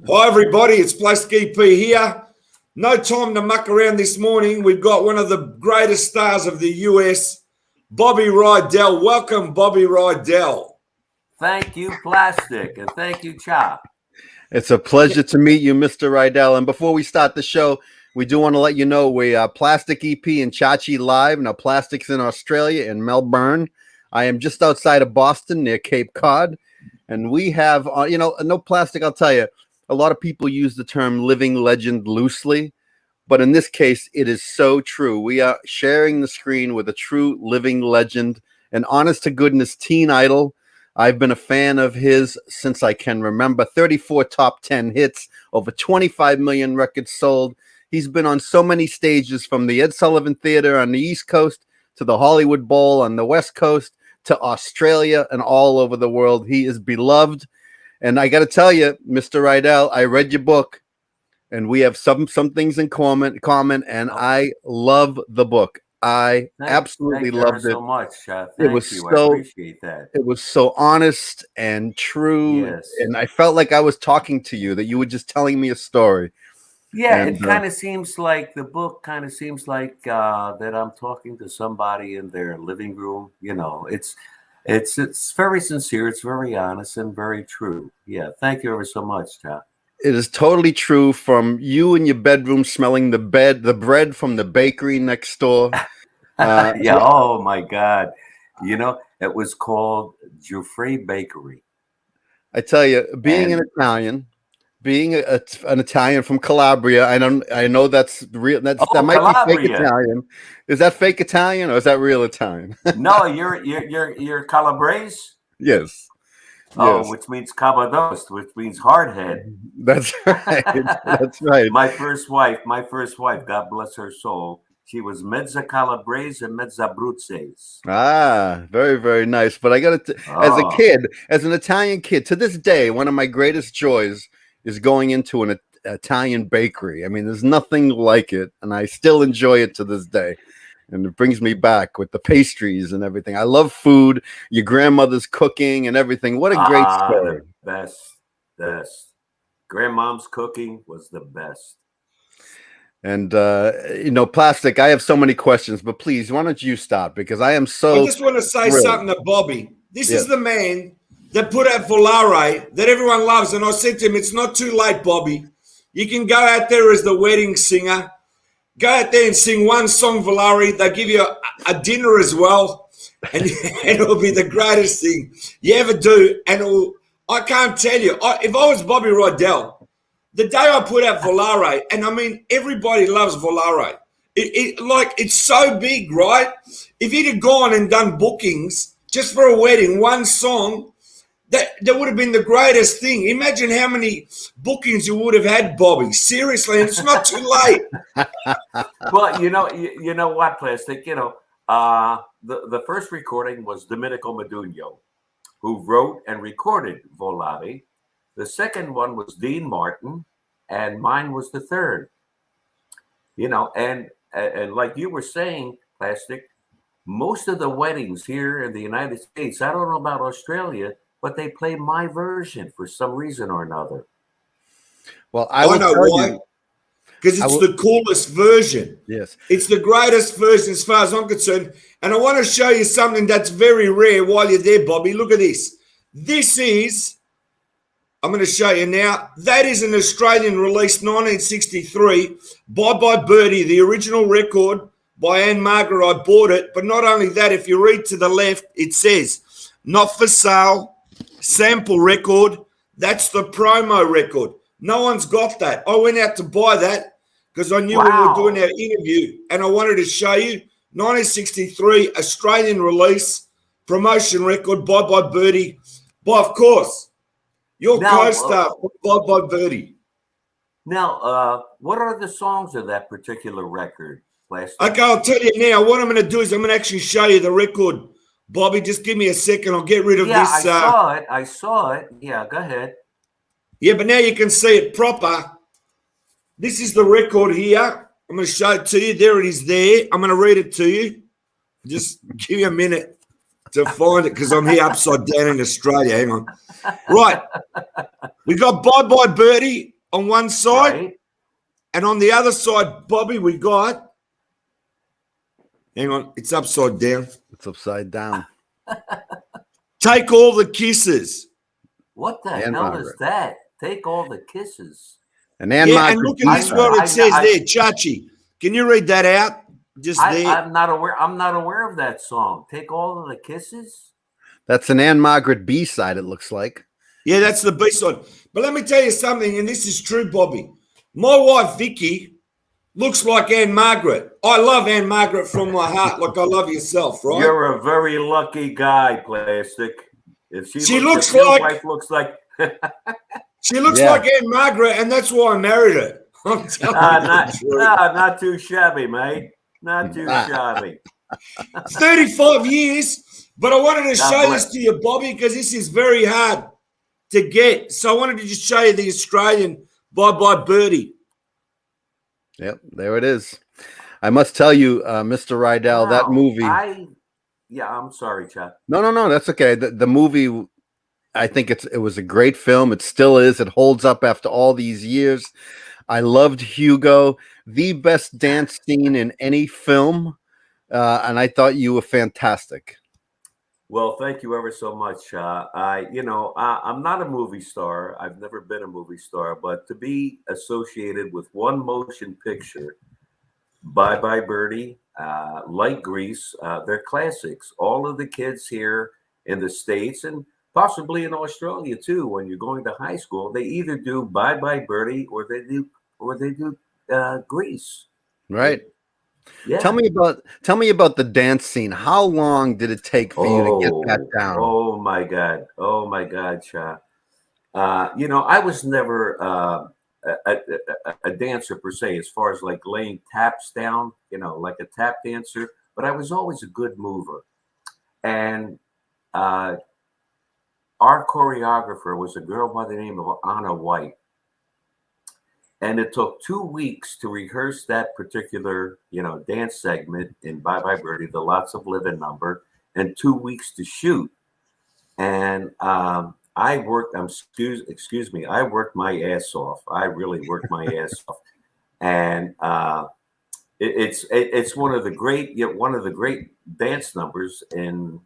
Hi, everybody. It's Plastic EP here. No time to muck around this morning. We've got one of the greatest stars of the US, Bobby Rydell. Welcome, Bobby Rydell. Thank you, Plastic, and thank you, Chop. It's a pleasure to meet you, Mr. Rydell. And before we start the show, we do want to let you know we are Plastic EP and Chachi live. Now, Plastic's in Australia, in Melbourne. I am just outside of Boston near Cape Cod. And we have, no Plastic, I'll tell you, a lot of people use the term living legend loosely. But in this case, it is so true. We are sharing the screen with a true living legend, an honest to goodness teen idol. I've been a fan of his since I can remember. 34 top 10 hits, over 25 million records sold. He's been on so many stages, from the Ed Sullivan Theater on the East Coast to the Hollywood Bowl on the West Coast to Australia and all over the world. He is beloved. And I got to tell you, Mr. Rydell, I read your book, and we have some things in common, and I love the book. I absolutely loved it. So much. I appreciate that. It was so honest and true. Yes. And I felt like I was talking to you, that you were just telling me a story. Yeah, and, it kind of seems like the book kind of seems like that I'm talking to somebody in their living room. You know, it's very sincere, it's very honest, and very true. Yeah, thank you ever so much, Tom. It is totally true. From you in your bedroom smelling the bread from the bakery next door. Yeah. Oh my God. You know, it was called Giuffre Bakery. I tell you, being an Italian, being an Italian from Calabria, I know that's real. That might Calabria. be fake Italian. Is that fake Italian or is that real Italian? No, you're Calabrese. Yes. Oh, yes. Which means cabados, which means hardhead. That's right. That's right. My first wife, God bless her soul, she was mezza Calabrese and mezza Abruzzese. Ah, very, very nice. But I got to, as a kid, as an Italian kid, to this day, one of my greatest joys is going into an Italian bakery. I mean, there's nothing like it, and I still enjoy it to this day. And it brings me back with the pastries and everything. I love food, your grandmother's cooking and everything. What a great story. The best. Grandmom's cooking was the best. And, Plastic, I have so many questions, but please, why don't you start? Because I am so I just want to say something to Bobby. This is the man that put out Volare that everyone loves. And I said to him, it's not too late, Bobby. You can go out there as the wedding singer. Go out there and sing one song, Volare. They'll give you a dinner as well. And it'll be the greatest thing you ever do. And I can't tell you, if I was Bobby Rydell, the day I put out Volare, and I mean, everybody loves Volare. It's so big, right? If he'd have gone and done bookings just for a wedding, one song, that would have been the greatest thing. Imagine how many bookings you would have had, Bobby. Seriously, and it's not too late. Well, you know what, Plastic? The first recording was Domenico Modugno, who wrote and recorded Volare. The second one was Dean Martin, and mine was the third. And like you were saying, Plastic, most of the weddings here in the United States, I don't know about Australia, but they play my version for some reason or another. Well, I know why. Because it's the coolest version. Yes. It's the greatest version as far as I'm concerned. And I want to show you something that's very rare while you're there, Bobby. Look at this. I'm going to show you now. That is an Australian release, 1963, Bye Bye Birdie, the original record by Anne Margaret. I bought it. But not only that, if you read to the left, it says, not for sale, sample record. That's the promo record. No one's got that. I went out to buy that because I knew we were doing our interview, and I wanted to show you 1963 Australian release, promotion record, Bye Bye Birdie. But of course, your co-star, Bye Bye Birdie. Now, what are the songs of that particular record, Plastic? Okay, I'll tell you now. What I'm going to do is I'm going to actually show you the record. Bobby, just give me a second. I'll get rid of this. I saw it. Yeah, go ahead. Yeah, but now you can see it proper. This is the record here. I'm going to show it to you. There it is there. I'm going to read it to you. Just give me a minute. to find it because I'm here upside down in Australia. Hang on. Right. We got Bye Bye Birdie on one side, Right? and on the other side, Bobby, we got. Hang on, it's upside down. It's upside down. Take All the Kisses. What the Anne hell Margaret. is that? Take all the kisses. And Anne Yeah, Margaret and look at B this side. what I- it says I- there, Chachi. Can you read that out? Just there. I'm not aware. I'm not aware of that song. Take all of the kisses. That's an Anne Margaret B side, it looks like. Yeah, that's the B side. But let me tell you something, and this is true, Bobby. My wife, Vicky, looks like Anne Margaret. I love Anne Margaret from my heart, like I love yourself, right? You're a very lucky guy, Plastic. If She if looks your like- wife looks like She looks Yeah. like Anne Margaret, and that's why I married her. I'm telling you not, the truth. not too shabby, mate. Not too shabby. 35 years, but I wanted to God show bless. this to you, Bobby, because this is very hard to get. So I wanted to just show you the Australian Bye Bye Birdie. Yep, there it is. I must tell you, Mr. Rydell, that Wow, movie. I'm sorry, Chuck. No, that's okay. The movie, I think it was a great film. It still is. It holds up after all these years. I loved Hugo, the best dance scene in any film, and I thought you were fantastic. Well, thank you ever so much. I'm not a movie star. I've never been a movie star, but to be associated with one motion picture, Bye Bye Birdie, like Grease, they're classics. All of the kids here in the States and possibly in Australia too, when you're going to high school, they either do Bye Bye Birdie or they do Grease. Right. Yeah. Tell me about the dance scene. How long did it take for you to get that down? Oh my God, Cha. I was never a dancer per se, as far as like laying taps down, like a tap dancer, but I was always a good mover. And our choreographer was a girl by the name of Anna White. And it took 2 weeks to rehearse that particular, dance segment in Bye Bye Birdie, the Lots of Living number, and 2 weeks to shoot. And I worked. Excuse me. I worked my ass off. I really worked my ass off. And it's one of the great dance numbers in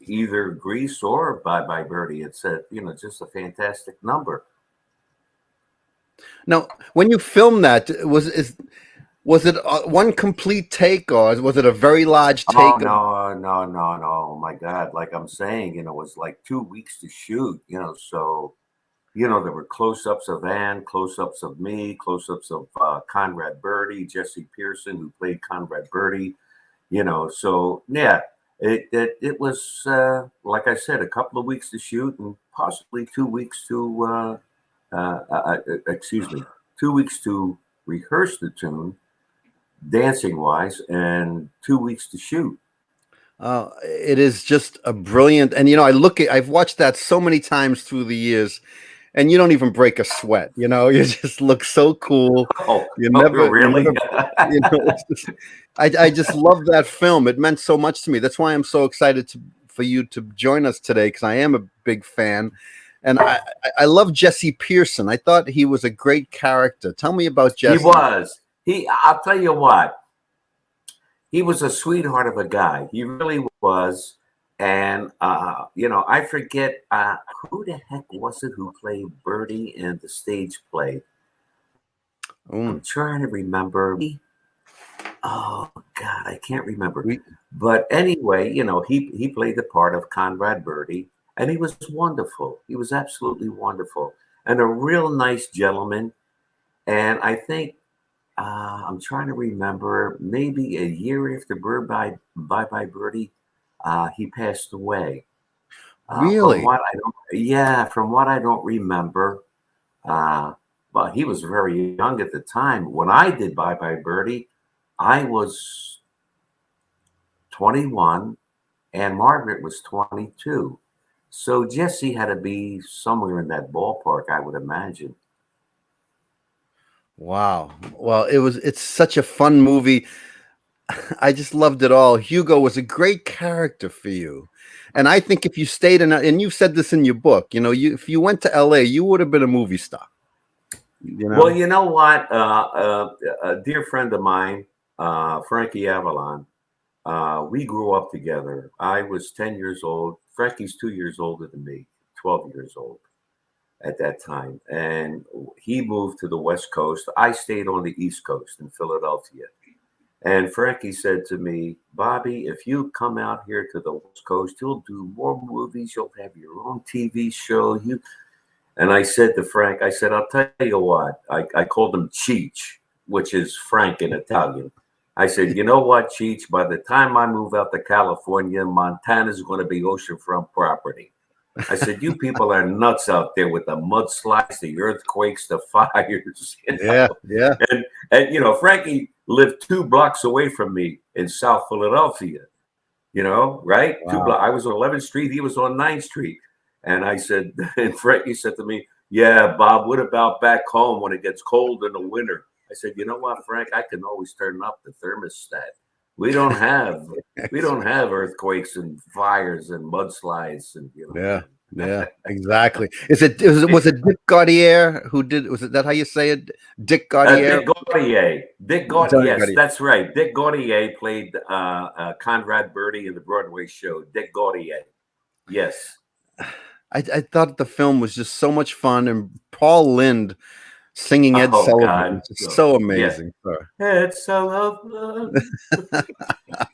either Grease or Bye Bye Birdie. It's just a fantastic number. Now, when you filmed that, was it one complete take, or was it a very large take? Oh, no. Oh my God. Like I'm saying, it was like 2 weeks to shoot, so, there were close-ups of Anne, close-ups of me, close-ups of Conrad Birdie, Jesse Pearson, who played Conrad Birdie, so yeah, it was, like I said, a couple of weeks to shoot and possibly 2 weeks to, 2 weeks to rehearse the tune, dancing wise, and 2 weeks to shoot. It is just a brilliant, and I've watched that so many times through the years, and you don't even break a sweat. You just look so cool. Really? I just love that film. It meant so much to me. That's why I'm so excited for you to join us today, because I am a big fan. And I love Jesse Pearson. I thought he was a great character. Tell me about Jesse. He was. I'll tell you what. He was a sweetheart of a guy. He really was. And, I forget who the heck was it who played Birdie in the stage play. I'm trying to remember. Oh, God, I can't remember. But anyway, he played the part of Conrad Birdie. And he was wonderful. He was absolutely wonderful and a real nice gentleman. And I think I'm trying to remember, maybe a year after Bye Bye Birdie, he passed away. Really? From what I don't remember. But he was very young at the time. When I did Bye Bye Birdie, I was 21 and Margaret was 22. So Jesse had to be somewhere in that ballpark, I would imagine. Wow. Well, it's such a fun movie. I just loved it all. Hugo was a great character for you. And I think if you stayed in, and you've said this in your book, if you went to LA, you would have been a movie star. Well, you know what? A dear friend of mine, Frankie Avalon, we grew up together. I was 10 years old. Frankie's 2 years older than me, 12 years old at that time. And he moved to the West Coast. I stayed on the East Coast in Philadelphia. And Frankie said to me, Bobby, if you come out here to the West Coast, you'll do more movies. You'll have your own TV show. And I said to Frank, I said, I'll tell you what. I called him Cheech, which is Frank in Italian. I said, you know what, Cheech, by the time I move out to California, Montana's going to be oceanfront property. I said, you people are nuts out there with the mudslides, the earthquakes, the fires. Yeah. And Frankie lived 2 blocks away from me in South Philadelphia, right? Wow. 2 blocks. I was on 11th Street. He was on 9th Street. And I said, and Frankie said to me, yeah, Bob, what about back home when it gets cold in the winter? I said, you know what, Frank, I can always turn up the thermostat. We don't have earthquakes and fires and mudslides and Yeah, exactly. Was it Dick Gaudier who did? Was it that how you say it? Dick Gaudier. Dick Gaudier. Yes, that's right. Dick Gaudier played Conrad Birdie in the Broadway show. Dick Gaudier. Yes. I thought the film was just so much fun, and Paul Lynde singing Ed Sullivan is so amazing. Yeah. Ed Sullivan.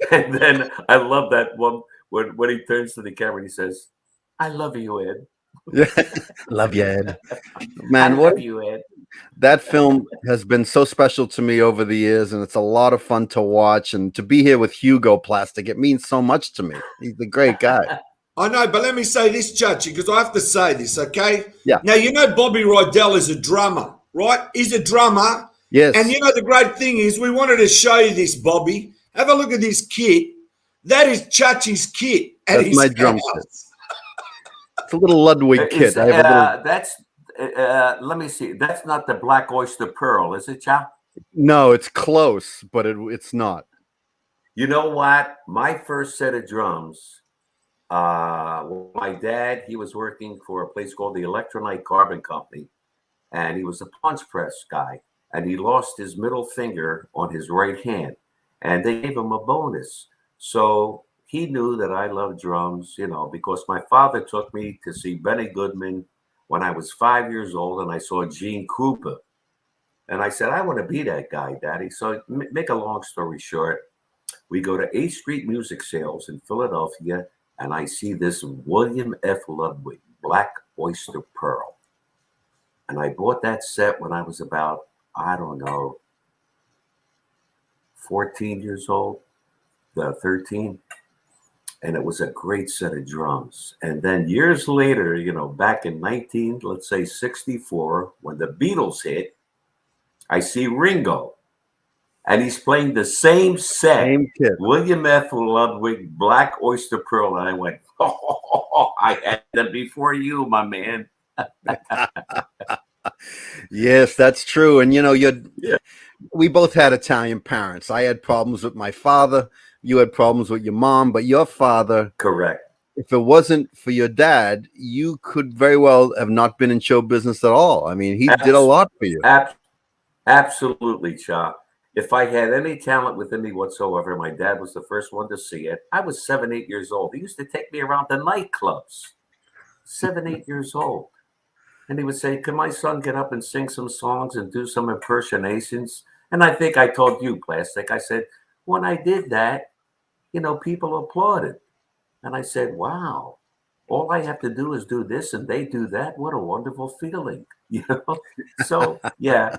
And then I love that one when he turns to the camera and he says, I love you, Ed. Yeah. Love you, Ed. Man, I love you, Ed. That film has been so special to me over the years, and it's a lot of fun to watch. And to be here with Hugo Plastic, it means so much to me. He's a great guy. I know, but let me say this, Chachi, because I have to say this, okay? Yeah. Now, Bobby Rydell is a drummer, right? He's a drummer. Yes. And the great thing is we wanted to show you this, Bobby. Have a look at this kit. That is Chachi's kit. That's my drum kit. It's a little Ludwig kit. That's let me see. That's not the Black Oyster Pearl, is it, Cha? No, it's close, but it's not. You know what? My first set of drums, my dad, he was working for a place called the Electrolyte Carbon Company, and he was a punch press guy, and he lost his middle finger on his right hand, and they gave him a bonus. So he knew that I loved drums, because my father took me to see Benny Goodman when I was 5 years old, and I saw Gene Krupa. And I said, I want to be that guy, Daddy. So make a long story short, we go to 8th Street Music Sales in Philadelphia, and I see this William F. Ludwig, Black Oyster Pearl. And I bought that set when I was about, 14 years old, 13. And it was a great set of drums. And then years later, back in 64, when the Beatles hit, I see Ringo. And he's playing the same set. Same kit. William F. Ludwig, Black Oyster Pearl. And I went, I had them before you, my man. Yes, that's true. And we both had Italian parents. I had problems with my father. You had problems with your mom, but your father. Correct. If it wasn't for your dad, you could very well have not been in show business at all. I mean, he did a lot for you. Absolutely, Cha. If I had any talent within me whatsoever, my dad was the first one to see it. I was 7, 8 years old. He used to take me around the nightclubs. 7, 8 years old. And he would say, can my son get up and sing some songs and do some impersonations? And I think I told you, Plastic, I said, when I did that, people applauded. And I said, wow, all I have to do is do this and they do that. What a wonderful feeling, So, yeah,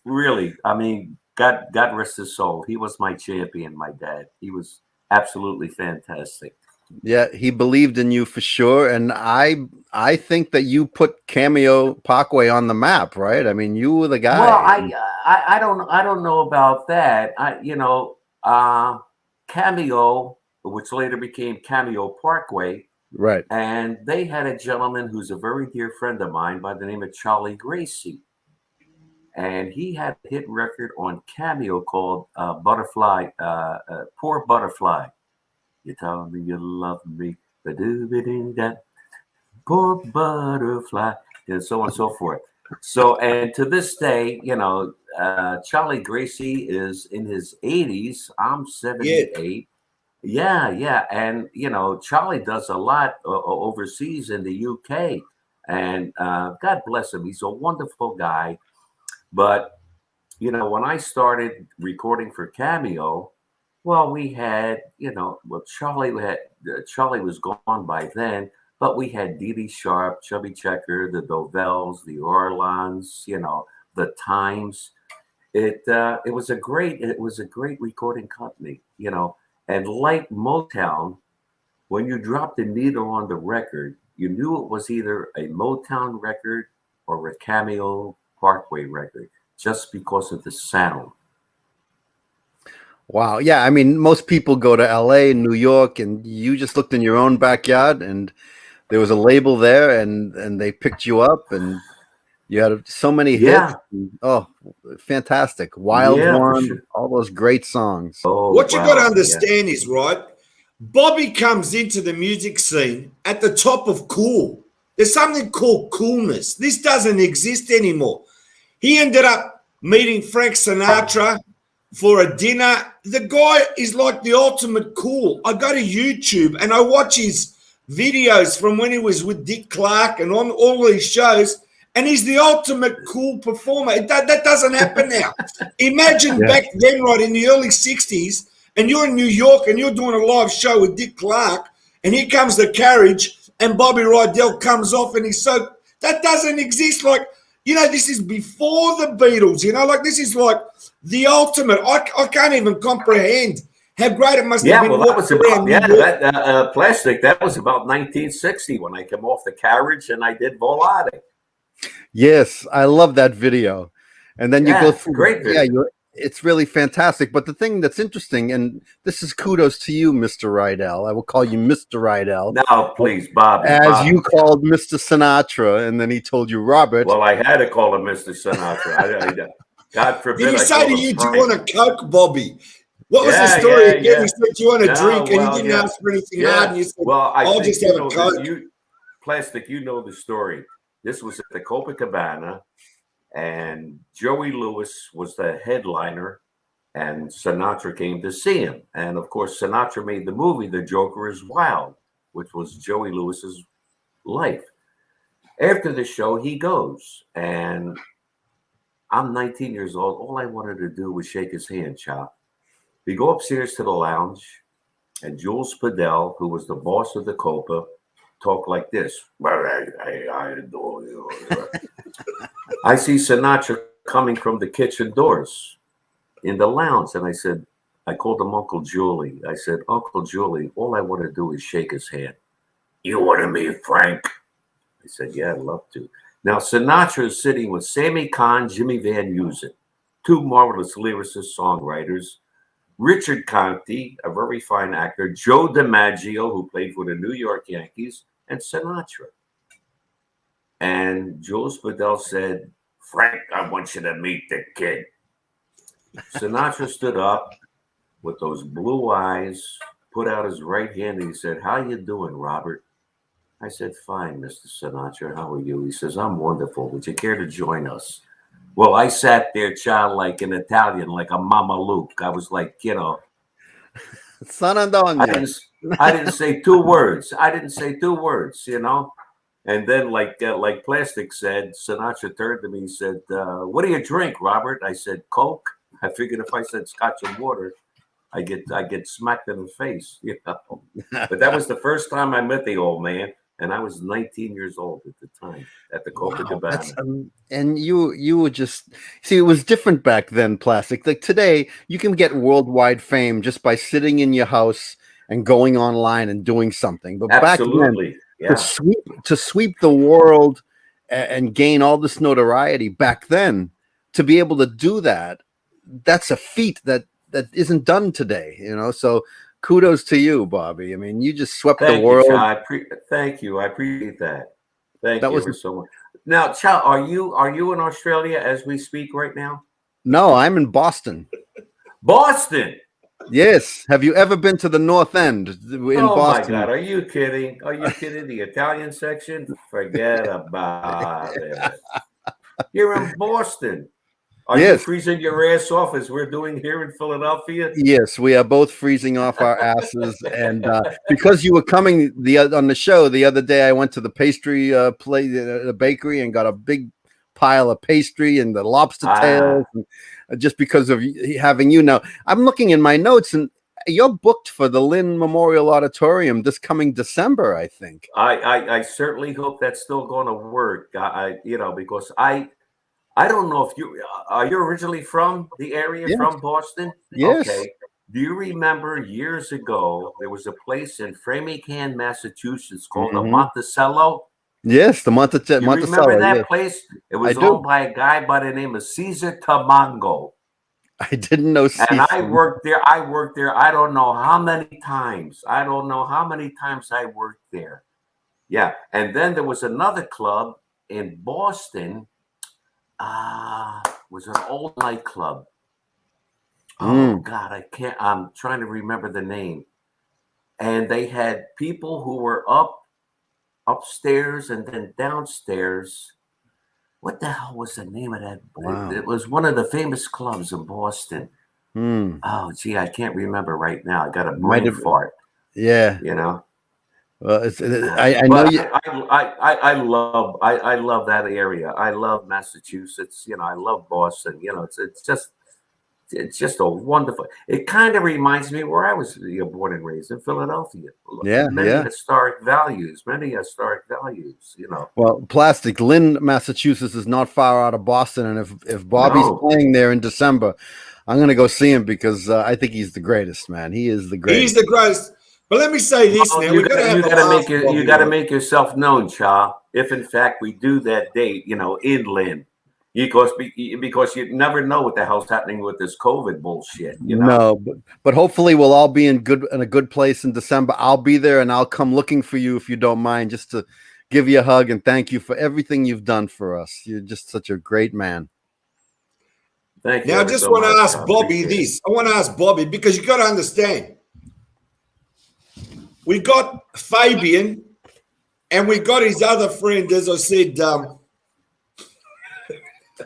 really, I mean, God rest his soul. He was my champion, my dad. He was absolutely fantastic. Yeah, he believed in you for sure, and I think that you put Cameo Parkway on the map, right? I mean, you were the guy. Well, I don't know about that. Cameo, which later became Cameo Parkway, right? And they had a gentleman who's a very dear friend of mine by the name of Charlie Gracie, and he had a hit record on Cameo called "Butterfly," "Poor Butterfly." You tell me you love me, Ba-doo-ba-doo-da. Poor butterfly, and so on and so forth. So, and to this day, Charlie Gracie is in his 80s. I'm Yeah. 78. Yeah, yeah. And, Charlie does a lot overseas in the UK. And God bless him. He's a wonderful guy. But, when I started recording for Cameo, well, we had, Charlie was gone by then, but we had Dee Dee Sharp, Chubby Checker, the Dovells, the Orlons, the Times. It was a great recording company. And like Motown, when you dropped the needle on the record, you knew it was either a Motown record or a Cameo Parkway record, just because of the sound. Wow. Yeah. I mean, most people go to LA, New York, and you just looked in your own backyard and there was a label there and they picked you up and you had so many hits. Yeah, Oh, fantastic. Wild yeah, for One, sure. all those great songs. Oh, What you got to well, yeah. understand is, right, Bobby comes into the music scene at the top of cool. There's something called coolness. This doesn't exist anymore. He ended up meeting Frank Sinatra for a dinner. The guy is like the ultimate cool. I go to YouTube and I watch his videos from when he was with Dick Clark and on all these shows, and he's the ultimate cool performer. That doesn't happen now. Imagine back then, right, in the early 60s, and you're in New York and you're doing a live show with Dick Clark, and here comes the carriage, and Bobby Rydell comes off, and he's so... That doesn't exist. Like, this is before the Beatles, like this is like the ultimate. I can't even comprehend how great it must have been. Well, that was walking about, around New York. that Plastic. That was about 1960 when I came off the carriage and I did Volare. Yes, I love that video. And then you go through, great video. it's really fantastic. But the thing that's interesting, and this is kudos to you, Mr. Rydell. I will call you Mr. Rydell. No, please, Bob. As you called Mr. Sinatra, and then he told you Robert. Well, I had to call him Mr. Sinatra. God forbid. Did he say to you, "Do you want a Coke, Bobby"? What was Yeah, the story yeah, again? yeah. He said, "Do you want a No, drink?" And well, you didn't ask for anything Yeah. hard, and you said, Well, I "I'll think just have a that Coke." Plastic, you know the story. This was at the Copacabana, and Joey Lewis was the headliner, and Sinatra came to see him. And of course, Sinatra made the movie The Joker is Wild, which was Joey Lewis's life. After the show, he goes, and I'm 19 years old. All I wanted to do was shake his hand, Chop. We go upstairs to the lounge, and Jules Padell, who was the boss of the Copa, talked like this. I see Sinatra coming from the kitchen doors in the lounge, and I called him Uncle Julie. I said, "Uncle Julie, all I want to do is shake his hand." "You want to meet Frank?" I said, "Yeah, I'd love to." Now, Sinatra is sitting with Sammy Kahn, Jimmy Van Heusen, two marvelous lyricists, songwriters, Richard Conte, a very fine actor, Joe DiMaggio, who played for the New York Yankees, and Sinatra. And Jules Bedell said, "Frank, I want you to meet the kid." Sinatra stood up with those blue eyes, put out his right hand, and he said, "How you doing, Robert?" I said, "Fine, Mr. Sinatra. How are you?" He says, "I'm wonderful. Would you care to join us?" Well, I sat there, child, like an Italian, like a Mama Luke. I was like, San Antonio. I didn't say two words. And then, like Plastic said, Sinatra turned to me and said, "What do you drink, Robert?" I said, "Coke." I figured if I said Scotch and water, I get smacked in the face, But that was the first time I met the old man, and I was 19 years old at the time at the Copacabana. Wow, and you were just see, it was different back then, Plastic. Like today, you can get worldwide fame just by sitting in your house and going online and doing something. But Absolutely, back then, to sweep the world and gain all this notoriety back then, to be able to do that, that's a feat that isn't done today. So kudos to you, Bobby. I mean, you just swept the world. Thank you. I appreciate that. Thank you was so much. Now, Chow, are you in Australia as we speak right now? No, I'm in Boston. Boston. Yes. Have you ever been to the North End in Oh my Boston? God, are you kidding? Are you kidding? The Italian section? Forget about it. You're in Boston. Are you Yes. freezing your ass off as we're doing here in Philadelphia? Yes, we are both freezing off our asses, and because you were coming on the show the other day, I went to the pastry place, the bakery, and got a big pile of pastry and the lobster tails, Ah, and, just because of having you. Now, I'm looking in my notes, and you're booked for the Lynn Memorial Auditorium this coming December, I think. I certainly hope that's still going to work. Because I don't know if you are you originally from the area, Yes, from Boston? yes, Okay. Do you remember years ago there was a place in Framingham, Massachusetts called the hmm Monticello? yes, the You remember Monticello. that Yes, place? It I was owned do. by a guy by the name of Caesar Tamango. I didn't know And I Cecil. worked there. I worked there. I don't know how many times. I don't know how many times I worked there. Yeah. And then there was another club in Boston. Was an old nightclub. Oh Mm, God, I can't. I'm trying to remember the name. And they had people who were upstairs and then downstairs. What the hell was the name of that? It wow. was one of the famous clubs in Boston. Hmm. Oh, gee, I can't remember right now. I got a Might brain have. fart. Yeah. You know. Well, I know But you. I love that area. I love Massachusetts. I love Boston. It's just a wonderful. It kind of reminds me where I was born and raised in Philadelphia. Yeah, Many yeah. historic values. Many historic values. Well, Plastic Lynn, Massachusetts is not far out of Boston, and if Bobby's No, playing there in December, I'm gonna go see him because I think he's the greatest, man. He is the He's greatest. the greatest. But let me say this well, now: we got to have a laugh, you Bobby. got to Right? make yourself known, Cha. If in fact we do that date, in Lynn, because you never know what the hell's happening with this COVID bullshit. No, but hopefully we'll all be in a good place in December. I'll be there, and I'll come looking for you if you don't mind, just to give you a hug and thank you for everything you've done for us. You're just such a great man. Thank you Now, I ever just so want to much, ask Cha. Bobby Appreciate it. this. I want to ask Bobby because you got to understand. We got Fabian, and we got his other friend, as I said, Frankie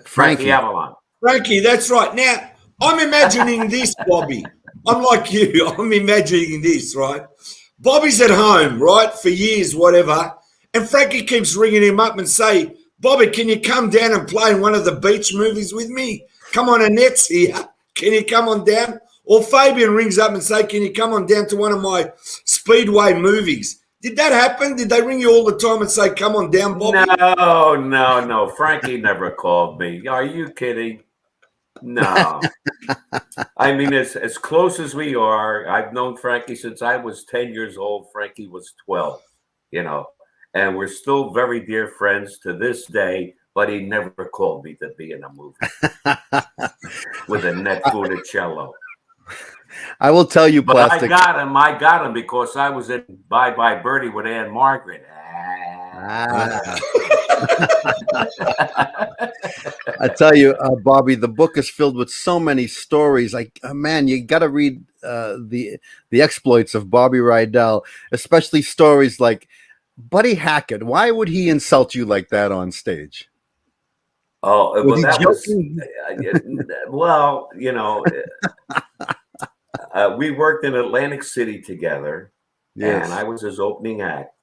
Frankie. Avalon. Frankie. That's right. Now, I'm imagining this, Bobby. I'm like you. I'm imagining this, right? Bobby's at home, right, for years, whatever, and Frankie keeps ringing him up and say, "Bobby, can you come down and play in one of the beach movies with me? Come on, Annette's here. Can you come on down?" Or Fabian rings up and say, "Can you come on down to one of my Speedway movies?" Did that happen? Did they ring you all the time and say, "Come on down, Bobby"? No. Frankie never called me. Are you kidding? No. I mean, as close as we are, I've known Frankie since I was 10 years old. Frankie was 12, you know, and we're still very dear friends to this day, but he never called me to be in a movie with a net Funicello. I will tell you, But I Plastic. got him. I got him because I was in Bye Bye Birdie with Anne Margaret. Ah. I tell you, Bobby, the book is filled with so many stories. Like, man, you got to read the exploits of Bobby Rydell, especially stories like Buddy Hackett. Why would he insult you like that on stage? Oh, Was well, he that was, joking? well, we worked in Atlantic City together, and I Yes. was his opening act.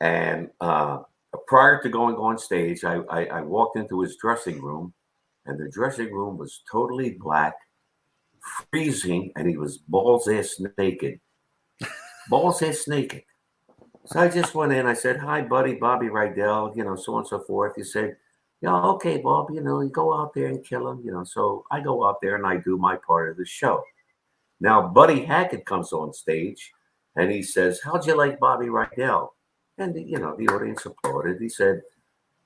And prior to going on stage, I walked into his dressing room, and the dressing room was totally black, freezing, and he was balls ass naked. Balls ass naked. So I just went in. I said, "Hi, buddy, Bobby Rydell," so on and so forth. He said, "Yeah, okay, Bob, you go out there and kill him." So I go out there and I do my part of the show. Now, Buddy Hackett comes on stage and he says, "How'd you like Bobby Rydell?" And the audience applauded. He said,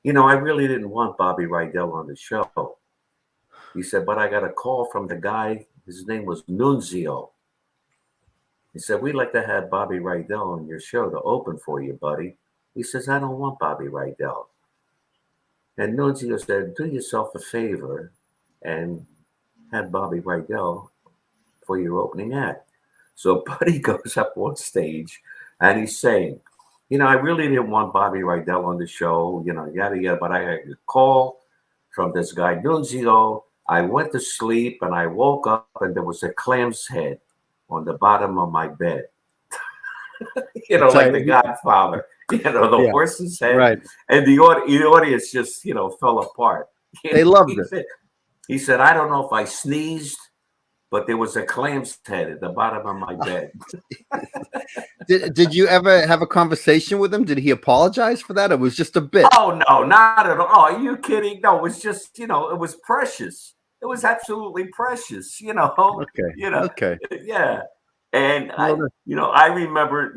"I really didn't want Bobby Rydell on the show." He said, "But I got a call from the guy. His name was Nunzio." He said, "We'd like to have Bobby Rydell on your show to open for you, buddy." He says, "I don't want Bobby Rydell." And Nunzio said, "Do yourself a favor and have Bobby Rydell for your opening act." So Buddy goes up on stage and he's saying, I really didn't want Bobby Rydell on the show, yada, yada, but I had a call from this guy Nunzio. I went to sleep and I woke up and there was a clam's head on the bottom of my bed. Like the Godfather, the horse's head. Right. And the audience just, fell apart. They loved it. He said, I don't know if I sneezed, but there was a clam's head at the bottom of my bed. Did you ever have a conversation with him? Did he apologize for that? It was just a bit. Oh, no, not at all. Oh, are you kidding? No, it was just, it was precious. It was absolutely precious, Okay. Okay. Yeah. And I remember,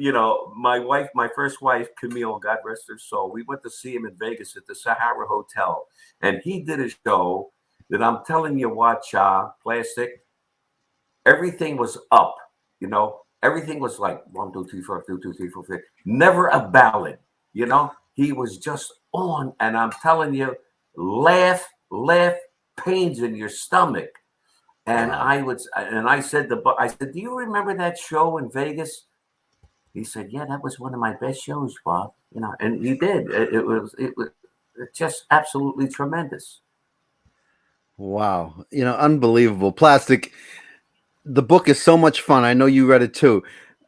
my first wife, Camille, God rest her soul, we went to see him in Vegas at the Sahara Hotel. And he did a show that I'm telling you what, Plastic, everything was up, everything was like 1, 2, 3, 4, 2, 2, 3, 4, 5. Never a ballad, he was just on. And I'm telling you, laugh, pains in your stomach. And I said, do you remember that show in Vegas? He said, yeah, that was one of my best shows, Bob. And he did. It was just absolutely tremendous. Wow. Unbelievable. Plastic. The book is so much fun. I know you read it too.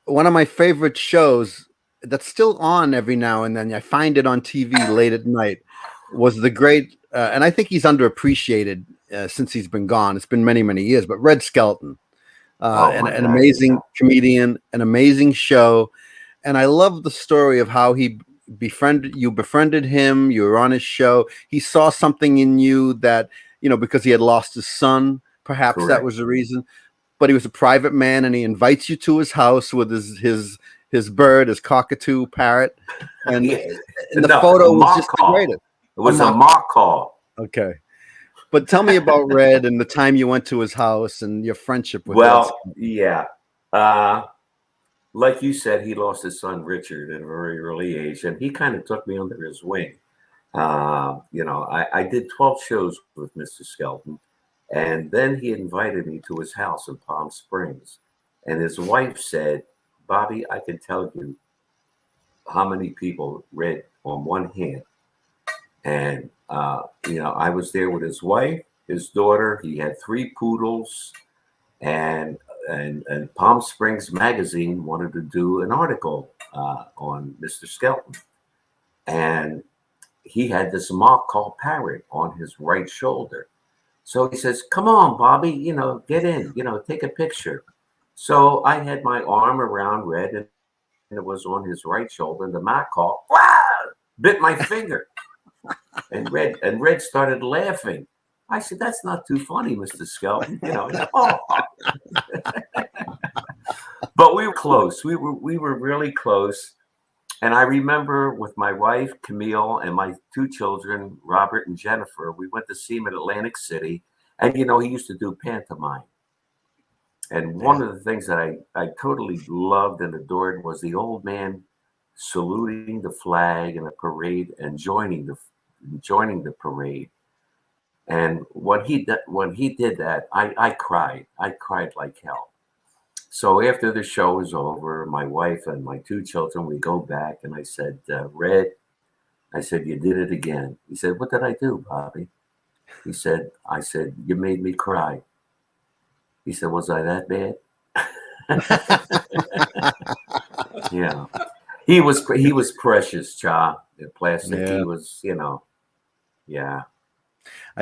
One of my favorite shows that's still on every now and then, I find it on TV late at night, was the great, and I think he's underappreciated since he's been gone. It's been many, many years, but Red Skelton, an amazing comedian, an amazing show. And I love the story of how you befriended him. You were on his show. He saw something in you that, because he had lost his son, perhaps Correct. That was the reason. But he was a private man, and he invites you to his house with his bird, his cockatoo parrot, and, and the photo was just the greatest. It was a mock call. Okay, but tell me about Red and the time you went to his house and your friendship with him. Well, yeah, like you said, he lost his son Richard at a very early age, and he kind of took me under his wing. I did 12 shows with Mr. Skelton. And then he invited me to his house in Palm Springs. And his wife said, Bobby, I can tell you how many people read on one hand. And, I was there with his wife, his daughter. He had 3 poodles. And Palm Springs Magazine wanted to do an article on Mr. Skelton. And he had this mock call parrot on his right shoulder. So he says, come on, Bobby, get in, take a picture. So I had my arm around Red, and it was on his right shoulder, and the mock call, bit my finger. And Red started laughing. I said, that's not too funny, Mr. Skelton. But we were close. We were really close. And I remember with my wife, Camille, and my 2 children, Robert and Jennifer, we went to see him in Atlantic City. And, he used to do pantomime. And one of the things that I totally loved and adored was the old man saluting the flag in a parade and joining the parade. And when he did that, I cried. I cried like hell. So after the show was over, my wife and my 2 children, we go back, and I said, Red, I said, you did it again. He said, what did I do, Bobby? I said, you made me cry. He said, was I that bad? Yeah. He was precious, Cha. Plastic. Yeah. He was, yeah.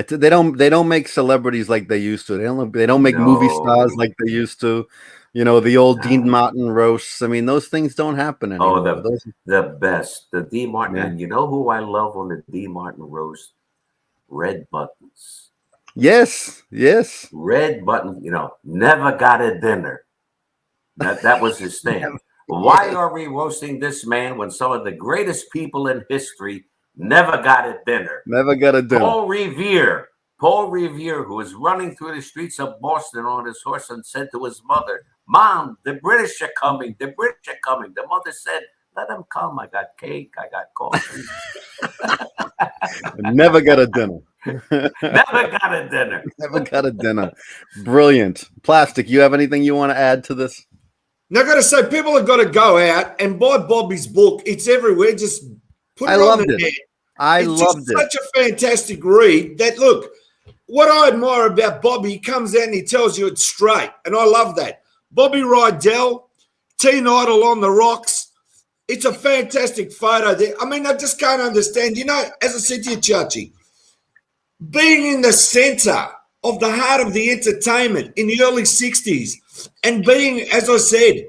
They don't make celebrities like they used to. They don't make movie stars like they used to. The old Dean Martin roasts. I mean, those things don't happen anymore. Oh, the best. The Dean Martin. Yeah. And you know who I love on the Dean Martin roast? Red Buttons. Yes. Red Button, never got a dinner. That was his thing. Why are we roasting this man when some of the greatest people in history never got a dinner? Never got a dinner. Paul Revere, who was running through the streets of Boston on his horse and said to his mother, Mom, the British are coming. The British are coming. The mother said, let them come. I got cake. I got coffee. Never got a dinner. Never got a dinner. Never got a dinner. Brilliant. Plastic, you have anything you want to add to this? Now, I got to say, people have got to go out and buy Bobby's book. It's everywhere. Just put it I on loved the it. net. I It's just loved it. such a fantastic read that, look, what I admire about Bobby, he comes out and he tells you it's straight. And I love that. Bobby Rydell, Teen Idol on the rocks. It's a fantastic photo there. I mean, I just can't understand. You know, as I said to you, Chachi, being in the center of the heart of the entertainment in the early 60s and being, as I said,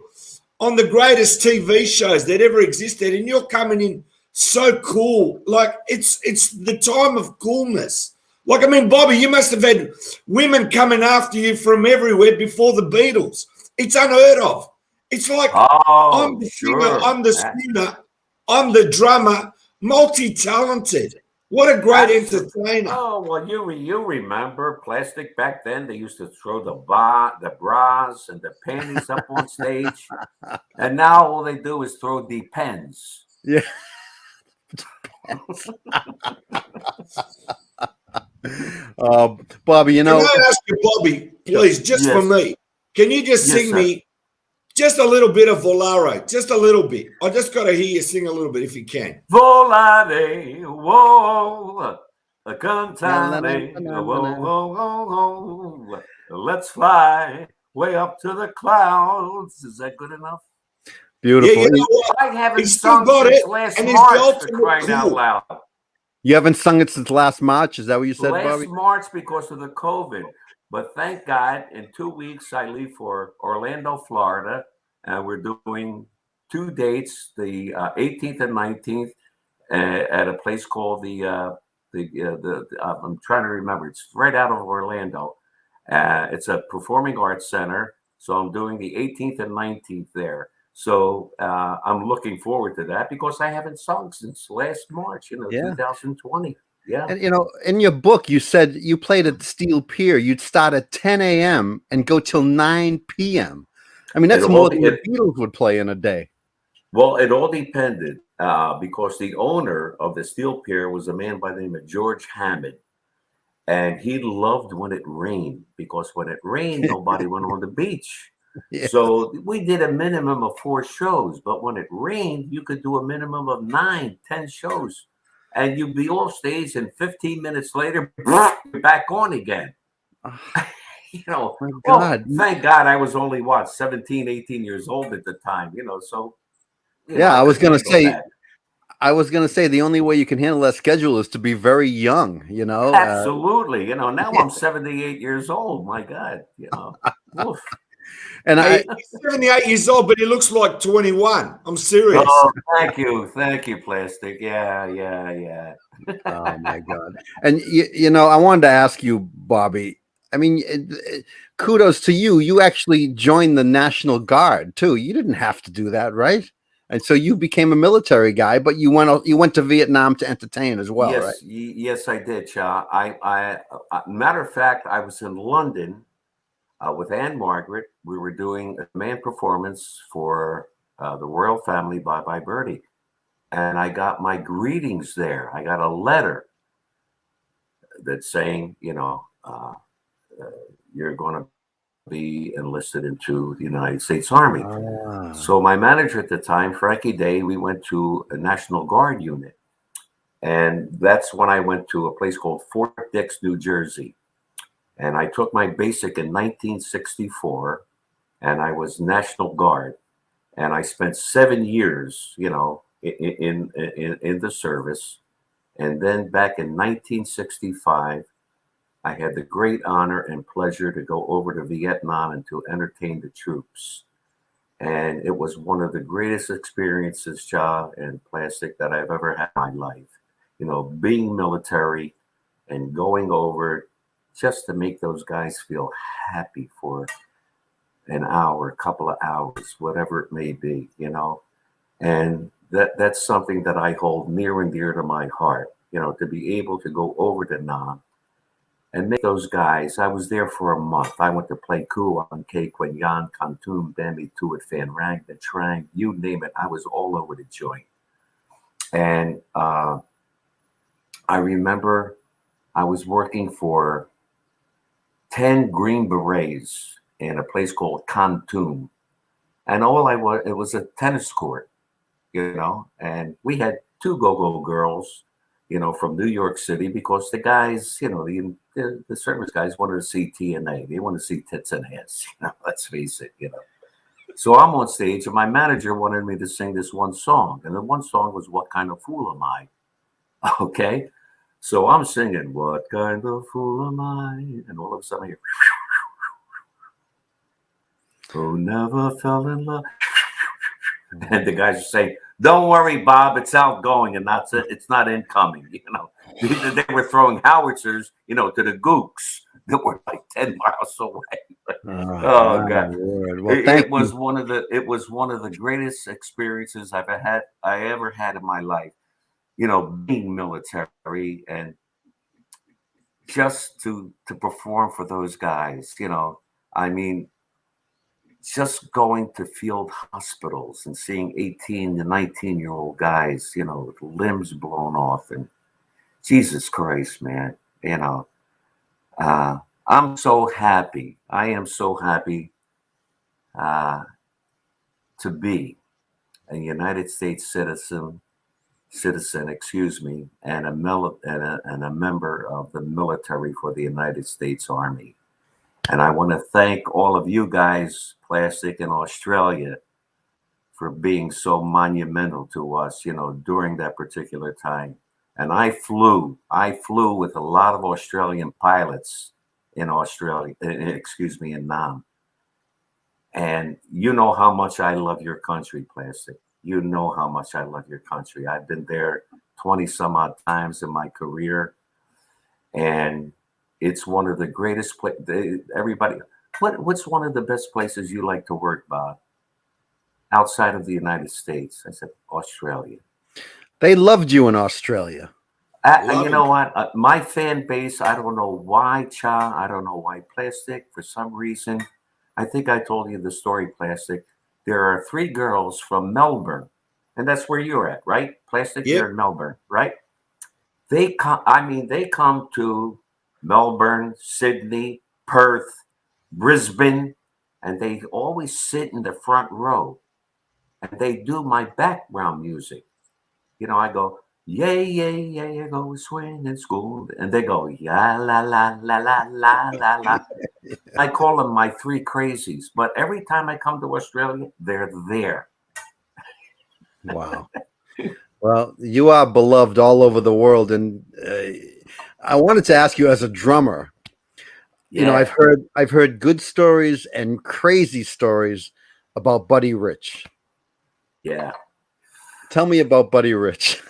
on the greatest TV shows that ever existed, and you're coming in so cool. Like, it's the time of coolness. Like, I mean, Bobby, you must have had women coming after you from everywhere before the Beatles. It's unheard of. It's like, I'm Oh, the singer, sure. I'm the spinner, I'm the drummer, multi-talented. What a great entertainer. Oh, well, you remember plastic back then? They used to throw the bras and the panties up on stage, and now all they do is throw the pens. Yeah. Bobby, you Can know, I ask you, Bobby, please, just for Yes, me, can you just yes, sing sir. me just a little bit of Volare? Just a little bit. I just got to hear you sing a little bit if you can. Volare, whoa, cantare, na, whoa, whoa, whoa, whoa. Let's fly way up to the clouds. Is that good enough? Yeah, beautiful. you know what? I haven't He's still sung got since it, last and he's the March, for ultimate crying out cool. loud. You haven't sung it since last March. Is that what you said, Last Bobby? March because of the COVID. But thank God, in 2 weeks, I leave for Orlando, Florida. And we're doing 2 dates, the 18th and 19th, at a place called I'm trying to remember. It's right out of Orlando. It's a performing arts center. So I'm doing the 18th and 19th there. So I'm looking forward to that because I haven't sung since last March, Yeah. 2020. Yeah. And, you know, in your book, you said you played at Steel Pier. You'd start at 10 a.m. and go till 9 p.m. I mean, that's It more all, than the it, Beatles would play in a day. well, it all depended because the owner of the Steel Pier was a man by the name of George Hammond. And he loved when it rained because when it rained, nobody went on the beach. Yeah. So we did a minimum of 4 shows, but when it rained, you could do a minimum of 9, 10 shows. And you'd be off stage, and 15 minutes later, you're back on again. My Well, God. thank God I was only, 17, 18 years old at the time, so, Yeah, I I was could gonna handle say. that. I was gonna say the only way you can handle that schedule is to be very young. Absolutely. Now I'm 78 years old. My God, Oof. And Hey, he's 78 years old, but he looks like 21. I'm serious. Oh, thank you, Plastic. Yeah. oh my God. And I wanted to ask you, Bobby. I mean, kudos to you. You actually joined the National Guard too. You didn't have to do that, right? And so you became a military guy, but you went to Vietnam to entertain as well, right? Yes, I did, Cha. Matter of fact, I was in London with Anne Margaret. We were doing a man performance for the royal family, Bye Bye Birdie, and I got my greetings there. I got a letter that's saying, you're going to be enlisted into the United States Army. So my manager at the time, Frankie Day, we went to a National Guard unit. And that's when I went to a place called Fort Dix, New Jersey. And I took my basic in 1964, and I was National Guard. And I spent 7 years, in the service. And then back in 1965, I had the great honor and pleasure to go over to Vietnam and to entertain the troops. And it was one of the greatest experiences, Cha and Plastic, that I've ever had in my life. Being military and going over just to make those guys feel happy for an hour, a couple of hours, whatever it may be, And that's something that I hold near and dear to my heart, to be able to go over to Nam and make those guys. I was there for a month. I went to play Kuan, K, Kwen Yan, Kantum, Bambi, Tuat, Fan Rang, the Trang, you name it. I was all over the joint. And I remember I was working for 10 Green Berets in a place called Kantum. and all I was, it was a tennis court, and we had two go-go girls, from New York City, because the guys, the service guys wanted to see TNA. They want to see tits and ass, let's face it. So I'm on stage, and my manager wanted me to sing this one song. And the one song was What Kind of Fool Am I? Okay. So I'm singing, What Kind of Fool Am I? And all of a sudden I hear, Who never fell in love? And the guys are saying, Don't worry, Bob, it's outgoing and it's not incoming. They were throwing howitzers, to the gooks that were like 10 miles away. Oh God. Well, It was one of the greatest experiences I ever had in my life, being military, and just to perform for those guys, I mean, just going to field hospitals and seeing 18 to 19-year-old guys, with limbs blown off, and Jesus Christ, man, I'm so happy. I am so happy to be a United States citizen, and a member of the military for the United States Army. And I want to thank all of you guys, Plastic in Australia, for being so monumental to us, during that particular time. And I flew with a lot of Australian pilots in Australia, in Nam. And you know how much I love your country, Plastic. You know how much I love your country. I've been there 20 some odd times in my career. And it's one of the greatest places. Everybody, what's one of the best places you like to work, Bob? Outside of the United States? I said, Australia. They loved you in Australia. You know what? My fan base, I don't know why, Cha. I don't know why, Plastic. For some reason, I think I told you the story, Plastic. There are 3 girls from Melbourne, and that's where you're at, right? Plastic, Yep. You're in Melbourne, right? They come to Melbourne, Sydney, Perth, Brisbane, and they always sit in the front row, and they do my background music. I go, yay, yay, yay, I go swing in school. And they go, ya, la, la, la, la, la, la, la. I call them my 3 crazies. But every time I come to Australia, they're there. Wow. Well, you are beloved all over the world. And I wanted to ask you, as a drummer, Yeah. I've heard good stories and crazy stories about Buddy Rich. Yeah. Tell me about Buddy Rich.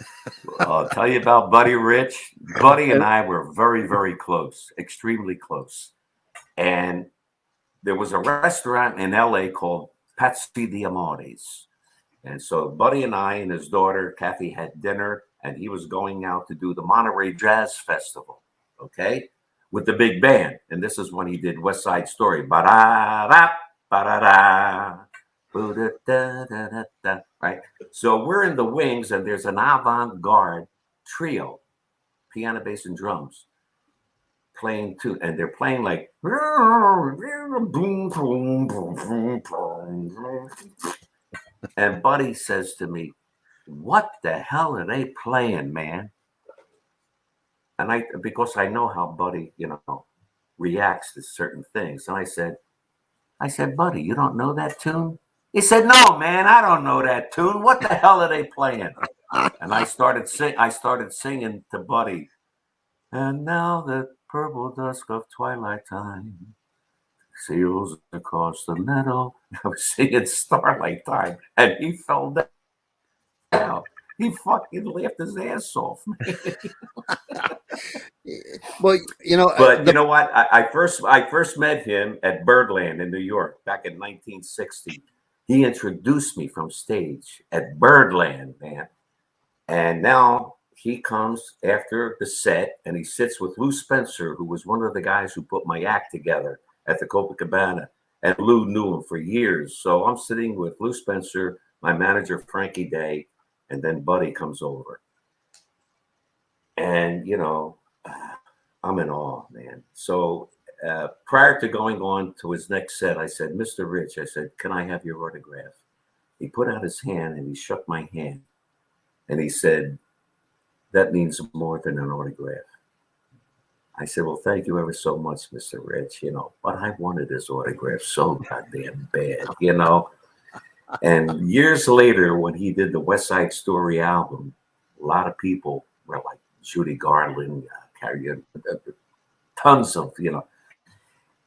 I'll tell you about Buddy Rich. Buddy and I were very, very close, extremely close. And there was a restaurant in LA called Patsy Diamante's. And so Buddy and I and his daughter, Kathy, had dinner, and he was going out to do the Monterey Jazz Festival, okay, with the big band. And this is when he did West Side Story. Ba-da-da, ba-da-da, ba-da-da-da-da-da, right? So we're in the wings, and there's an avant-garde trio, piano, bass, and drums, playing too, and they're playing like and Buddy says to me, what the hell are they playing, man? And because I know how Buddy, reacts to certain things. And I said, Buddy, you don't know that tune? He said, no, man, I don't know that tune. What the hell are they playing? And I started singing to Buddy. And now the purple dusk of twilight time sails across the meadow. I was singing Starlight Time, and he fell down. He fucking laughed his ass off, man. Well, But you know what? I first met him at Birdland in New York back in 1960. He introduced me from stage at Birdland, man. And now he comes after the set, and he sits with Lou Spencer, who was one of the guys who put my act together at the Copacabana. And Lou knew him for years. So I'm sitting with Lou Spencer, my manager, Frankie Day, and then Buddy comes over. And, I'm in awe, man. So prior to going on to his next set, I said, Mr. Rich, I said, can I have your autograph? He put out his hand and he shook my hand. And he said, that means more than an autograph. I said, well, thank you ever so much, Mr. Rich, but I wanted his autograph so goddamn bad. And years later, when he did the West Side Story album, a lot of people were like Judy Garland, tons of,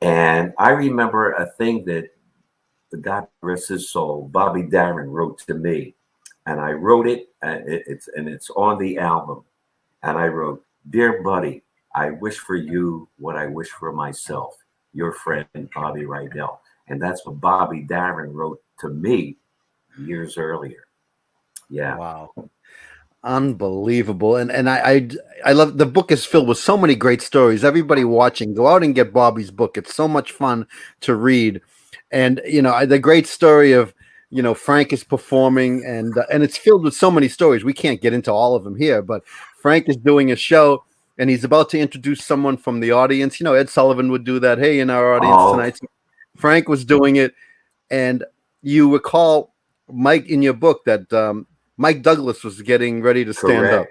And I remember a thing that the God rest his soul, Bobby Darin wrote to me, and I wrote it, and it's on the album, and I wrote, "Dear buddy, I wish for you what I wish for myself. Your friend Bobby Rydell," and that's what Bobby Darin wrote to me years earlier. Yeah. Wow. Unbelievable. And I love the book is filled with so many great stories. Everybody watching, go out and get Bobby's book. It's so much fun to read. And the great story of Frank is performing, and it's filled with so many stories. We can't get into all of them here, but Frank is doing a show and he's about to introduce someone from the audience. Ed Sullivan would do that. Hey, in our audience tonight. So Frank was doing it, and you recall, Mike, in your book that Mike Douglas was getting ready to stand up.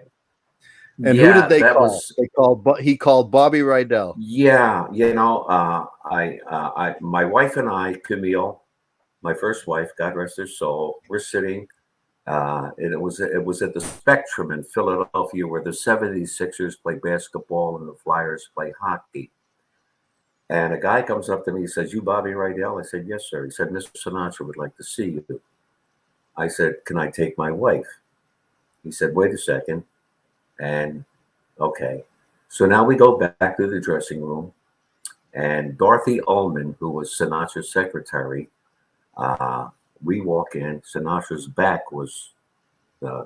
And who did they call? He called Bobby Rydell. Yeah, my wife and I, Camille, my first wife, God rest her soul, we're sitting. And it was at the Spectrum in Philadelphia, where the 76ers play basketball and the Flyers play hockey. And a guy comes up to me, he says, "You Bobby Rydell?" I said, "Yes, sir." He said, "Mr. Sinatra would like to see you." I said, "Can I take my wife?" He said, "Wait a second." And okay. So now we go back to the dressing room, and Dorothy Ullman, who was Sinatra's secretary, we walk in. Sinatra's back was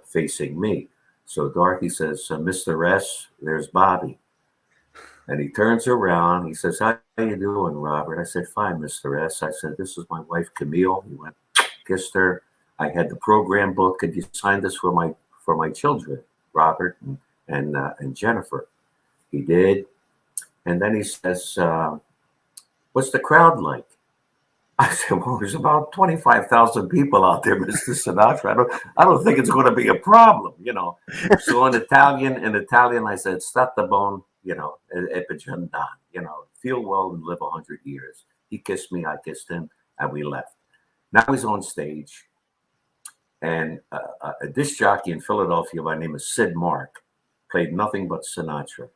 facing me. So Dorothy says, "Mr. S, there's Bobby." And he turns around. He says, "How you doing, Robert?" I said, "Fine, Mr. S." I said, "This is my wife, Camille." He went, kissed her. I had the program book. "Could you sign this for my children, Robert and Jennifer?" He did. And then he says, "What's the crowd like?" I said, "Well, there's about 25,000 people out there, Mr. Sinatra. I don't think it's going to be a problem, So in Italian, I said, "State buon, e per giornata, feel well and live 100 years." He kissed me, I kissed him, and we left. Now he's on stage, and a disc jockey in Philadelphia by the name of Sid Mark played nothing but Sinatra.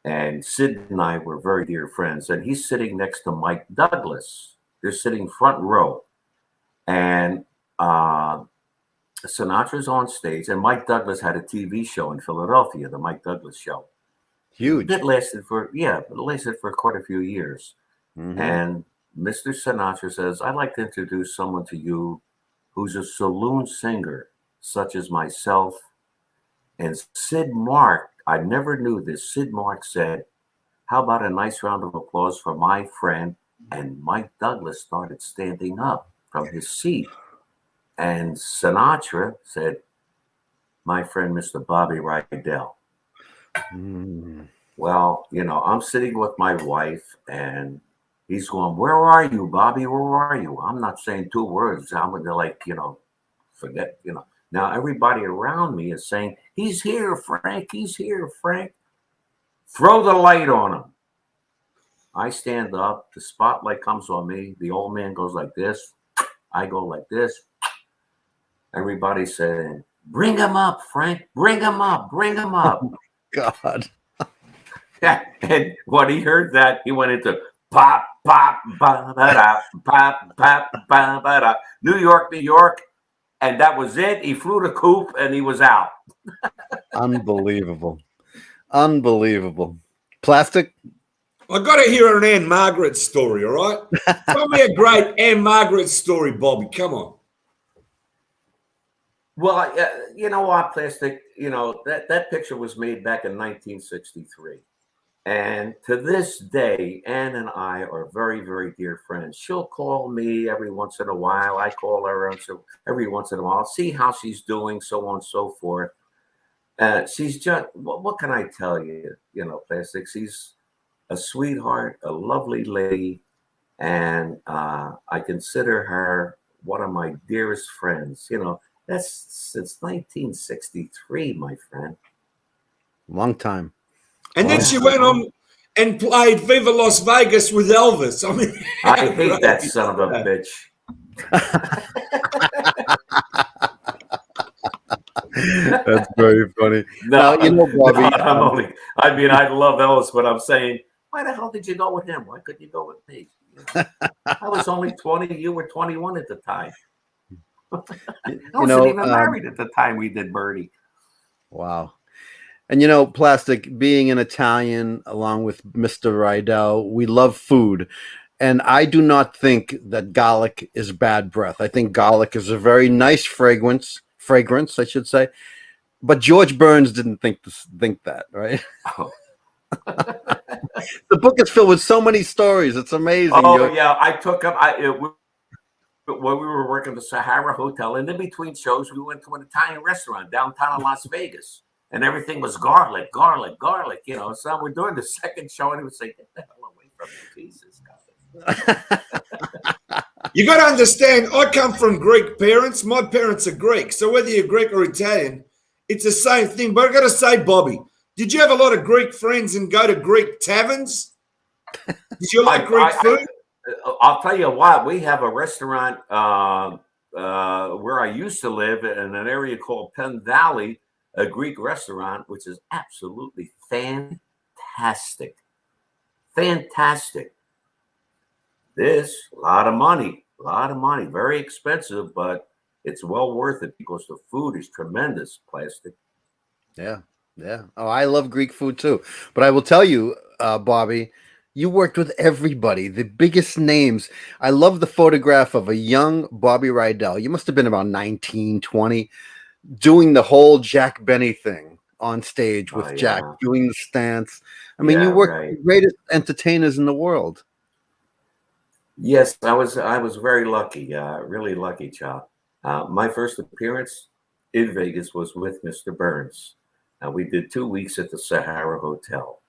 And Sid and I were very dear friends, and he's sitting next to Mike Douglas. They're sitting front row, and Sinatra's on stage, and Mike Douglas had a TV show in Philadelphia, the Mike Douglas Show. Huge. It lasted for quite a few years. Mm-hmm. And Mr. Sinatra says, "I'd like to introduce someone to you who's a saloon singer, such as myself." And Sid Mark, I never knew this. Sid Mark said, "How about a nice round of applause for my friend?" And Mike Douglas started standing up from his seat. And Sinatra said, "My friend, Mr. Bobby Rydell." Mm. Well, I'm sitting with my wife, and he's going, "Where are you, Bobby? Where are you?" I'm not saying two words. I'm going to forget, Now everybody around me is saying, "He's here, Frank. He's here, Frank. Throw the light on him." I stand up, the spotlight comes on me. The old man goes like this. I go like this. Everybody's saying, "Bring him up, Frank. Bring him up. Bring him up." God. And when he heard that, he went into pop, pop, ba da da, pop, pop, ba da da, New York, New York. And that was it. He flew the coop and he was out. Unbelievable. Unbelievable. Plastic? I got to hear an Anne Margaret story, all right? Tell me a great Anne Margaret story, Bobby. Come on. Well, you know what, Plastic? That picture was made back in 1963. And to this day, Anne and I are very, very dear friends. She'll call me every once in a while. I call her every once in a while, see how she's doing, so on and so forth. She's just, what can I tell you? Plastic, a sweetheart, a lovely lady, and I consider her one of my dearest friends. That's since 1963, my friend. Long time. And then Long she Yeah, went on and played Viva Las Vegas with Elvis. I mean, I how hate great that is son of a that? bitch. That's very funny. Now, No, you know, no, Bobby, I'm only. I mean, I love Elvis, but I'm saying, why the hell did you go with him? Why couldn't you go with me? I was only 20. You were 21 at the time. I you wasn't know, even married at the time we did Birdie. wow. And you know, Plastic, being an Italian along with Mr. Rydell, we love food. And I do not think that garlic is bad breath. I think garlic is a very nice fragrance, I should say. But George Burns didn't think that, right? Oh, The book is filled with so many stories. It's amazing. oh yeah, I took him. When we were working at the Sahara Hotel, and in between shows, we went to an Italian restaurant downtown in Las Vegas, and everything was garlic, garlic, garlic. So we're doing the second show, and he would say, "Get the hell away from me, Jesus, God." You got to understand, I come from Greek parents. My parents are Greek. So whether you're Greek or Italian, it's the same thing. But I got to say, Bobby, did you have a lot of Greek friends and go to Greek taverns? Did you like Greek food? I'll tell you what. We have a restaurant where I used to live in an area called Penn Valley, a Greek restaurant, which is absolutely fantastic. Fantastic. This, a lot of money, very expensive, but it's well worth it because the food is tremendous. Plastic. Yeah, yeah. Oh, I love Greek food too. But I will tell you, Bobby, you worked with everybody, the biggest names. I love the photograph of a young Bobby Rydell. You must have been about 19, 20, doing the whole Jack Benny thing on stage Oh with Jack, yeah, doing the stance. I mean, you yeah, worked with right. the greatest entertainers in the world. Yes, I was very lucky, really lucky, Chop. My first appearance in Vegas was with Mr. Burns. We did 2 weeks at the Sahara Hotel,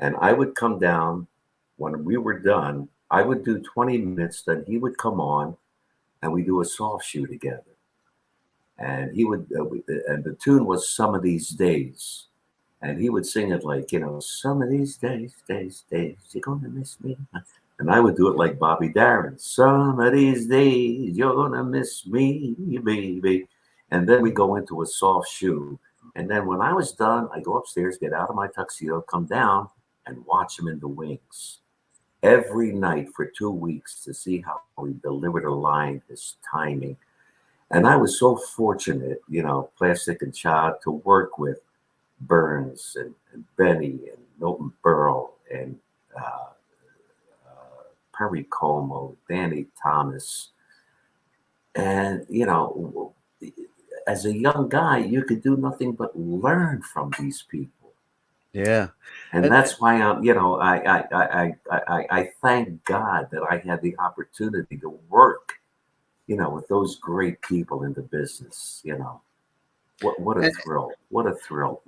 and I would come down when we were done. I would do 20 minutes, then he would come on, and we do a soft shoe together. And he would, and the tune was "Some of These Days," and he would sing it like, "Some of these days, days, days, you're gonna miss me." And I would do it like Bobby Darin. "Some of these days, you're gonna miss me, baby." And then we go into a soft shoe. And then when I was done, I go upstairs, get out of my tuxedo, come down, and watch him in the wings every night for 2 weeks to see how he delivered a line, his timing. And I was so fortunate, Plastic and Chad, to work with Burns and Benny and Milton Berle and uh, Perry Como, Danny Thomas. And, as a young guy, you could do nothing but learn from these people. Yeah. And And that's why I thank God that I had the opportunity to work, with those great people in the business. What a and thrill. What a thrill.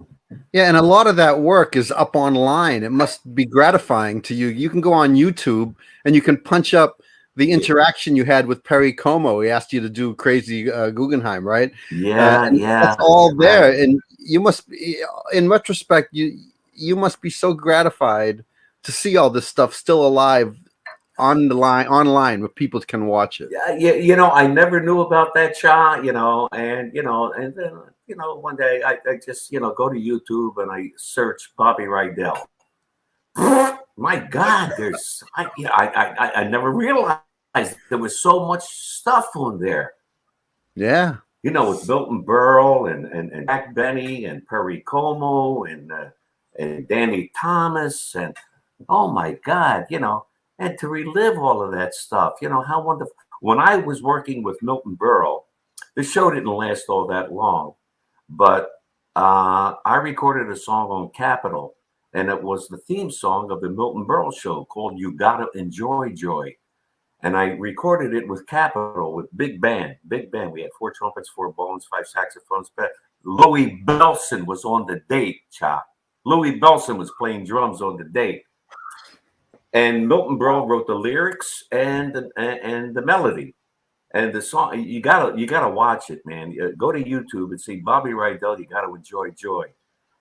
yeah, and a lot of that work is up online. It must be gratifying to you. You can go on YouTube and you can punch up the Yeah, interaction you had with Perry Como. He asked you to do Crazy Guggenheim, right? yeah, And that's yeah, all there. right. And you must be, in retrospect, you must be so gratified to see all this stuff still alive on the line online where people can watch it. Yeah, I never knew about that shot, and then, one day I just, go to YouTube and I search Bobby Rydell. My God, I never realized there was so much stuff on there. Yeah. With Milton Berle and Jack Benny and Perry Como and Danny Thomas and oh my God, and to relive all of that stuff, how wonderful. When I was working with Milton Berle, the show didn't last all that long, but I recorded a song on Capitol, and it was the theme song of the Milton Berle show called "You Gotta Enjoy Joy." And I recorded it with Capitol, with big band, big band. We had 4 trumpets, 4 bones, 5 saxophones. Louis Belson was on the date, Chop. Louis Belson was playing drums on the date. And Milton Berle wrote the lyrics and the melody. And the song, you gotta watch it, man. Go to YouTube and see Bobby Rydell. You gotta enjoy Joy,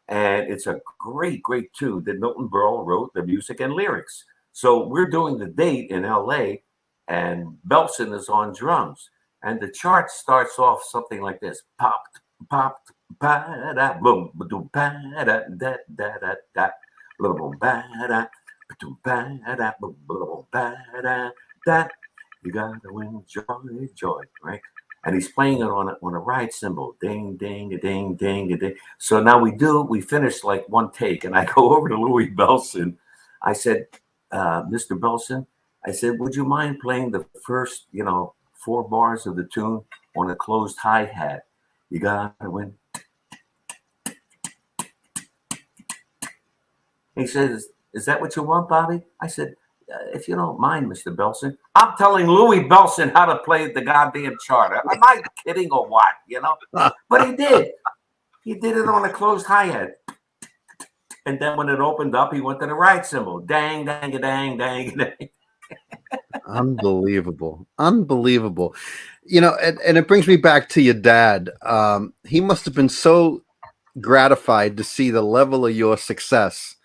and it's a great tune that Milton Berle wrote the music and lyrics. So we're doing the date in L.A. and Belson is on drums, and the chart starts off something like this: popped, popped, ba da boom, ba doom, ba da da da da da, boom, ba da, ba doom, ba da boom, ba da da. You gotta enjoy joy, right? And he's playing it on a ride cymbal, ding, ding, a ding, ding, a ding. So now we finish like one take, and I go over to Louis Belson. I said, Mr. Belson, I said, would you mind playing the first, 4 bars of the tune on a closed hi-hat? You gotta win. He says, is that what you want, Bobby? I said, if you don't mind, Mr. Belson. I'm telling Louis Belson how to play the goddamn chart. Am I kidding or what? But he did. He did it on a closed hi-hat. And then when it opened up, he went to the right cymbal. Dang, dang, dang, dang, dang. Unbelievable. Unbelievable. And it brings me back to your dad. He must have been so gratified to see the level of your success.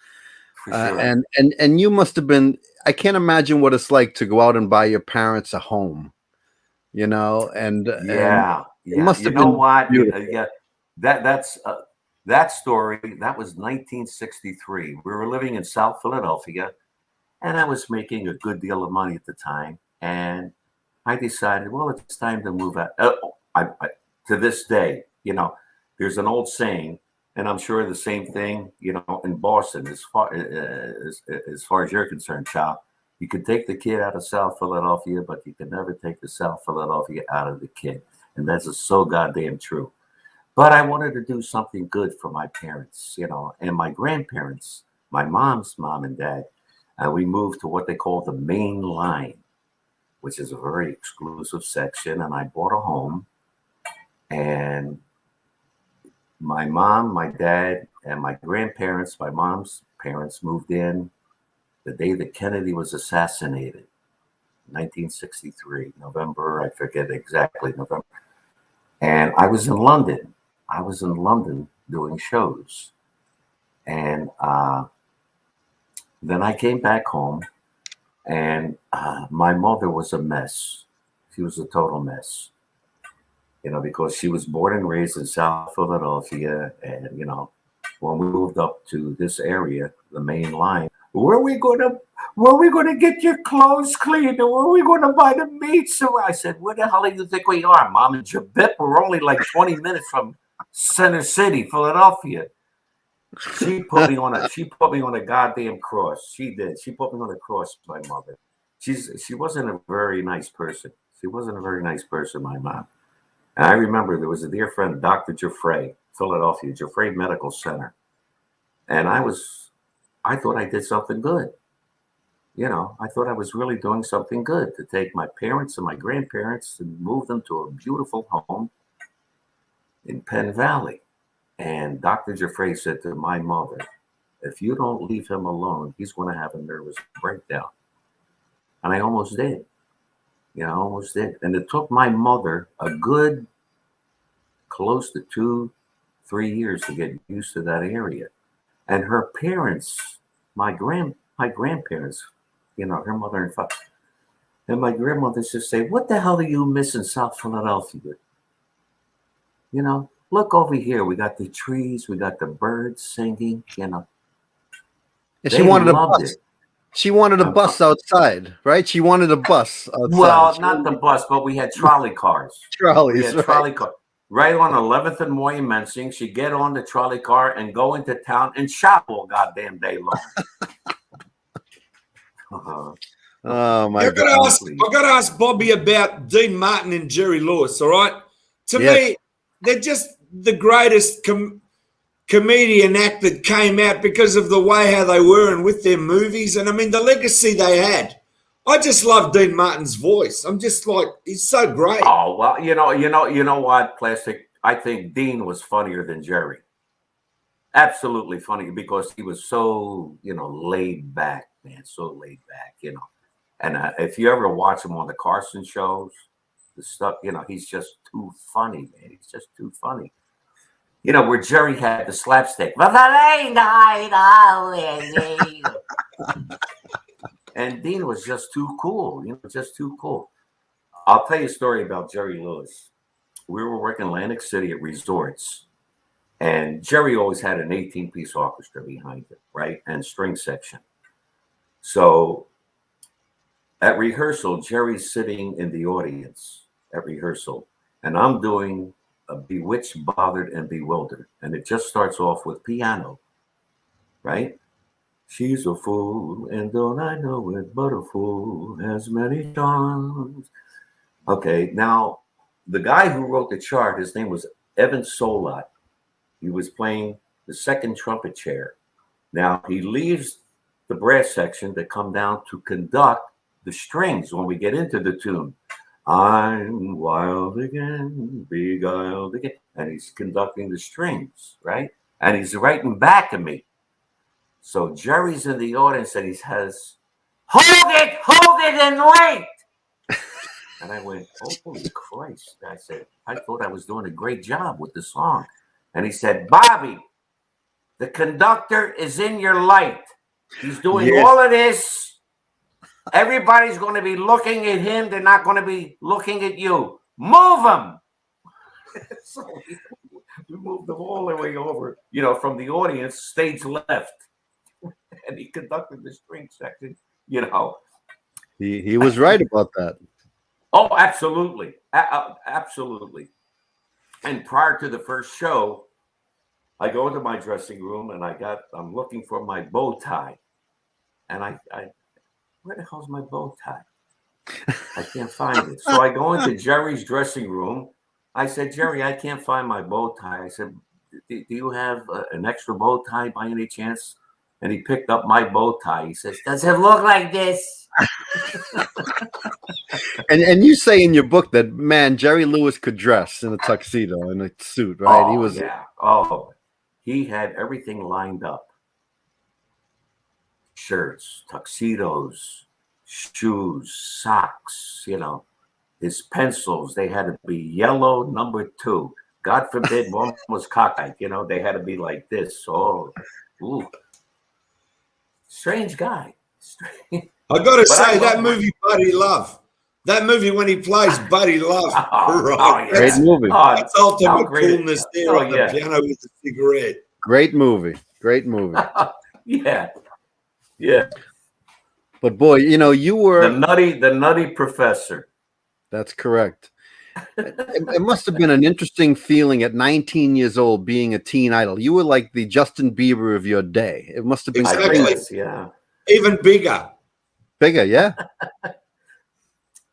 For sure. And you must have been, I can't imagine what it's like to go out and buy your parents a home, and yeah. it must have you know been what? beautiful. Yeah, that's that story. That was 1963. We were living in South Philadelphia, and I was making a good deal of money at the time. And I decided, well, it's time to move out. To this day, there's an old saying, and I'm sure the same thing, in Boston, as far as you're concerned, Chop. You can take the kid out of South Philadelphia, but you can never take the South Philadelphia out of the kid. And that's so goddamn true. But I wanted to do something good for my parents, and my grandparents, my mom's mom and dad. We moved to what they call the main line, which is a very exclusive section. And I bought a home, and my mom, my dad, and my grandparents, my mom's parents, moved in the day that Kennedy was assassinated, 1963, November, I forget exactly, November. And I was in London. I was in London doing shows. And then I came back home, and my mother was a mess. She was a total mess, because she was born and raised in South Philadelphia. And, when we moved up to this area, the main line, where are we gonna get your clothes cleaned? Or where are we gonna buy the meat? So I said, where the hell do you think we are, Mom? In Jabip, we're only like 20 minutes from Center City, Philadelphia. She put me on a goddamn cross. She did. She put me on a cross, my mother. She wasn't a very nice person. My mom. And I remember there was a dear friend, Dr. Jeffrey, Philadelphia, Jeffrey Medical Center. And I thought I did something good. I thought I was really doing something good to take my parents and my grandparents and move them to a beautiful home in Penn Valley. And Dr. Jeffrey said to my mother, if you don't leave him alone, he's going to have a nervous breakdown. And I almost did. Almost did. And it took my mother a good close to 2-3 years to get used to that area. And her parents, my grandparents, her mother and father, and my grandmother just say, what the hell do you miss in South Philadelphia? Look over here. We got the trees. We got the birds singing, And she wanted a bus. She wanted a bus outside, right? She wanted a bus outside. Well, not the bus, but we had trolley cars. Trolleys, we had trolley cars. Right on 11th and Moy and Mensing, she'd get on the trolley car and go into town and shop all goddamn day long. Oh my God! I've got to ask Bobby about Dean Martin and Jerry Lewis. All right, to me, they're just the greatest comedian act that came out because of the way how they were and with their movies, and I mean the legacy they had. I just love Dean Martin's voice. I'm just like, he's so great. Oh well, you know what, Plastic? I think Dean was funnier than Jerry. Absolutely funny because he was so laid back. man, so laid back, And if you ever watch him on the Carson shows, the stuff, he's just too funny, man. He's just too funny. Where Jerry had the slapstick. And Dean was just too cool, just too cool. I'll tell you a story about Jerry Lewis. We were working in Atlantic City at resorts, and Jerry always had an 18-piece orchestra behind him, right? And string section. So at rehearsal, Jerry's sitting in the audience at rehearsal, and I'm doing a Bewitched, Bothered, and Bewildered. And it just starts off with piano, right? She's a fool, and don't I know it, but a fool has many charms. Okay, now the guy who wrote the chart, his name was Evan Solat. He was playing the second trumpet chair. Now he leaves the brass section to come down to conduct the strings when we get into the tune. I'm wild again, beguiled again. And he's conducting the strings, right? And he's writing back at me. So Jerry's in the audience and he says, hold it, and wait. And I went, holy Christ. I said, I thought I was doing a great job with the song. And he said, Bobby, the conductor is in your light. He's doing all of this. Everybody's going to be looking at him. They're not going to be looking at you. Move him. So we moved him all the way over, from the audience, stage left. And he conducted the string section, He was right about that. Oh, absolutely. Absolutely. And prior to the first show, I go into my dressing room and I'm looking for my bow tie. And I where the hell's my bow tie? I can't find it. So I go into Jerry's dressing room. I said, Jerry, I can't find my bow tie. I said, do you have an extra bow tie by any chance? And he picked up my bow tie. He says, does it look like this? And you say in your book that, man, Jerry Lewis could dress in a tuxedo and a suit, right? Oh, He was. Yeah. Oh, he had everything lined up. Shirts, tuxedos, shoes, socks, his pencils, they had to be yellow number 2. God forbid one was cockeyed, they had to be like this. Oh, ooh. Strange guy. I got to say, that movie, Buddy Love. That movie when he plays Buddy Love. Great movie. That's ultimate coolness there on the piano with the cigarette. Great movie. Yeah. Yeah. But boy, you were the nutty professor. That's correct. It must have been an interesting feeling at 19 years old being a teen idol. You were like the Justin Bieber of your day. It must have been exactly. Yeah. Even bigger. Bigger, yeah.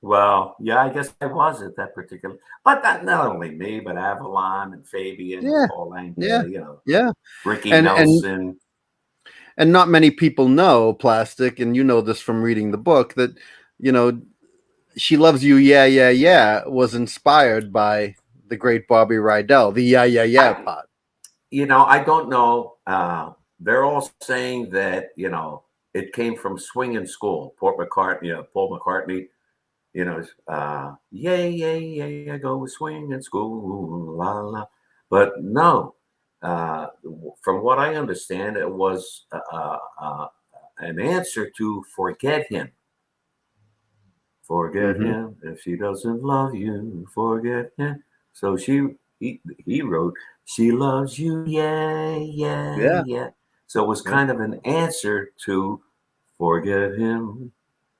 Well, yeah, I guess I was at that particular. But not only me, but Avalon and Fabian, Paul Anka, Ricky Nelson. And not many people know, Plastic, and you know this from reading the book, that, She Loves You, Yeah, Yeah, Yeah was inspired by the great Bobby Rydell, the Yeah, Yeah, Yeah part. I don't know. They're all saying that, it came from swinging school. Paul McCartney, yeah, yeah, yeah, yeah, go swinging school, la, la. But no, from what I understand, it was an answer to Forget Him. Forget him if she doesn't love you. Forget him. So he wrote, she loves you, yeah, yeah, yeah. So it was kind of an answer to forget him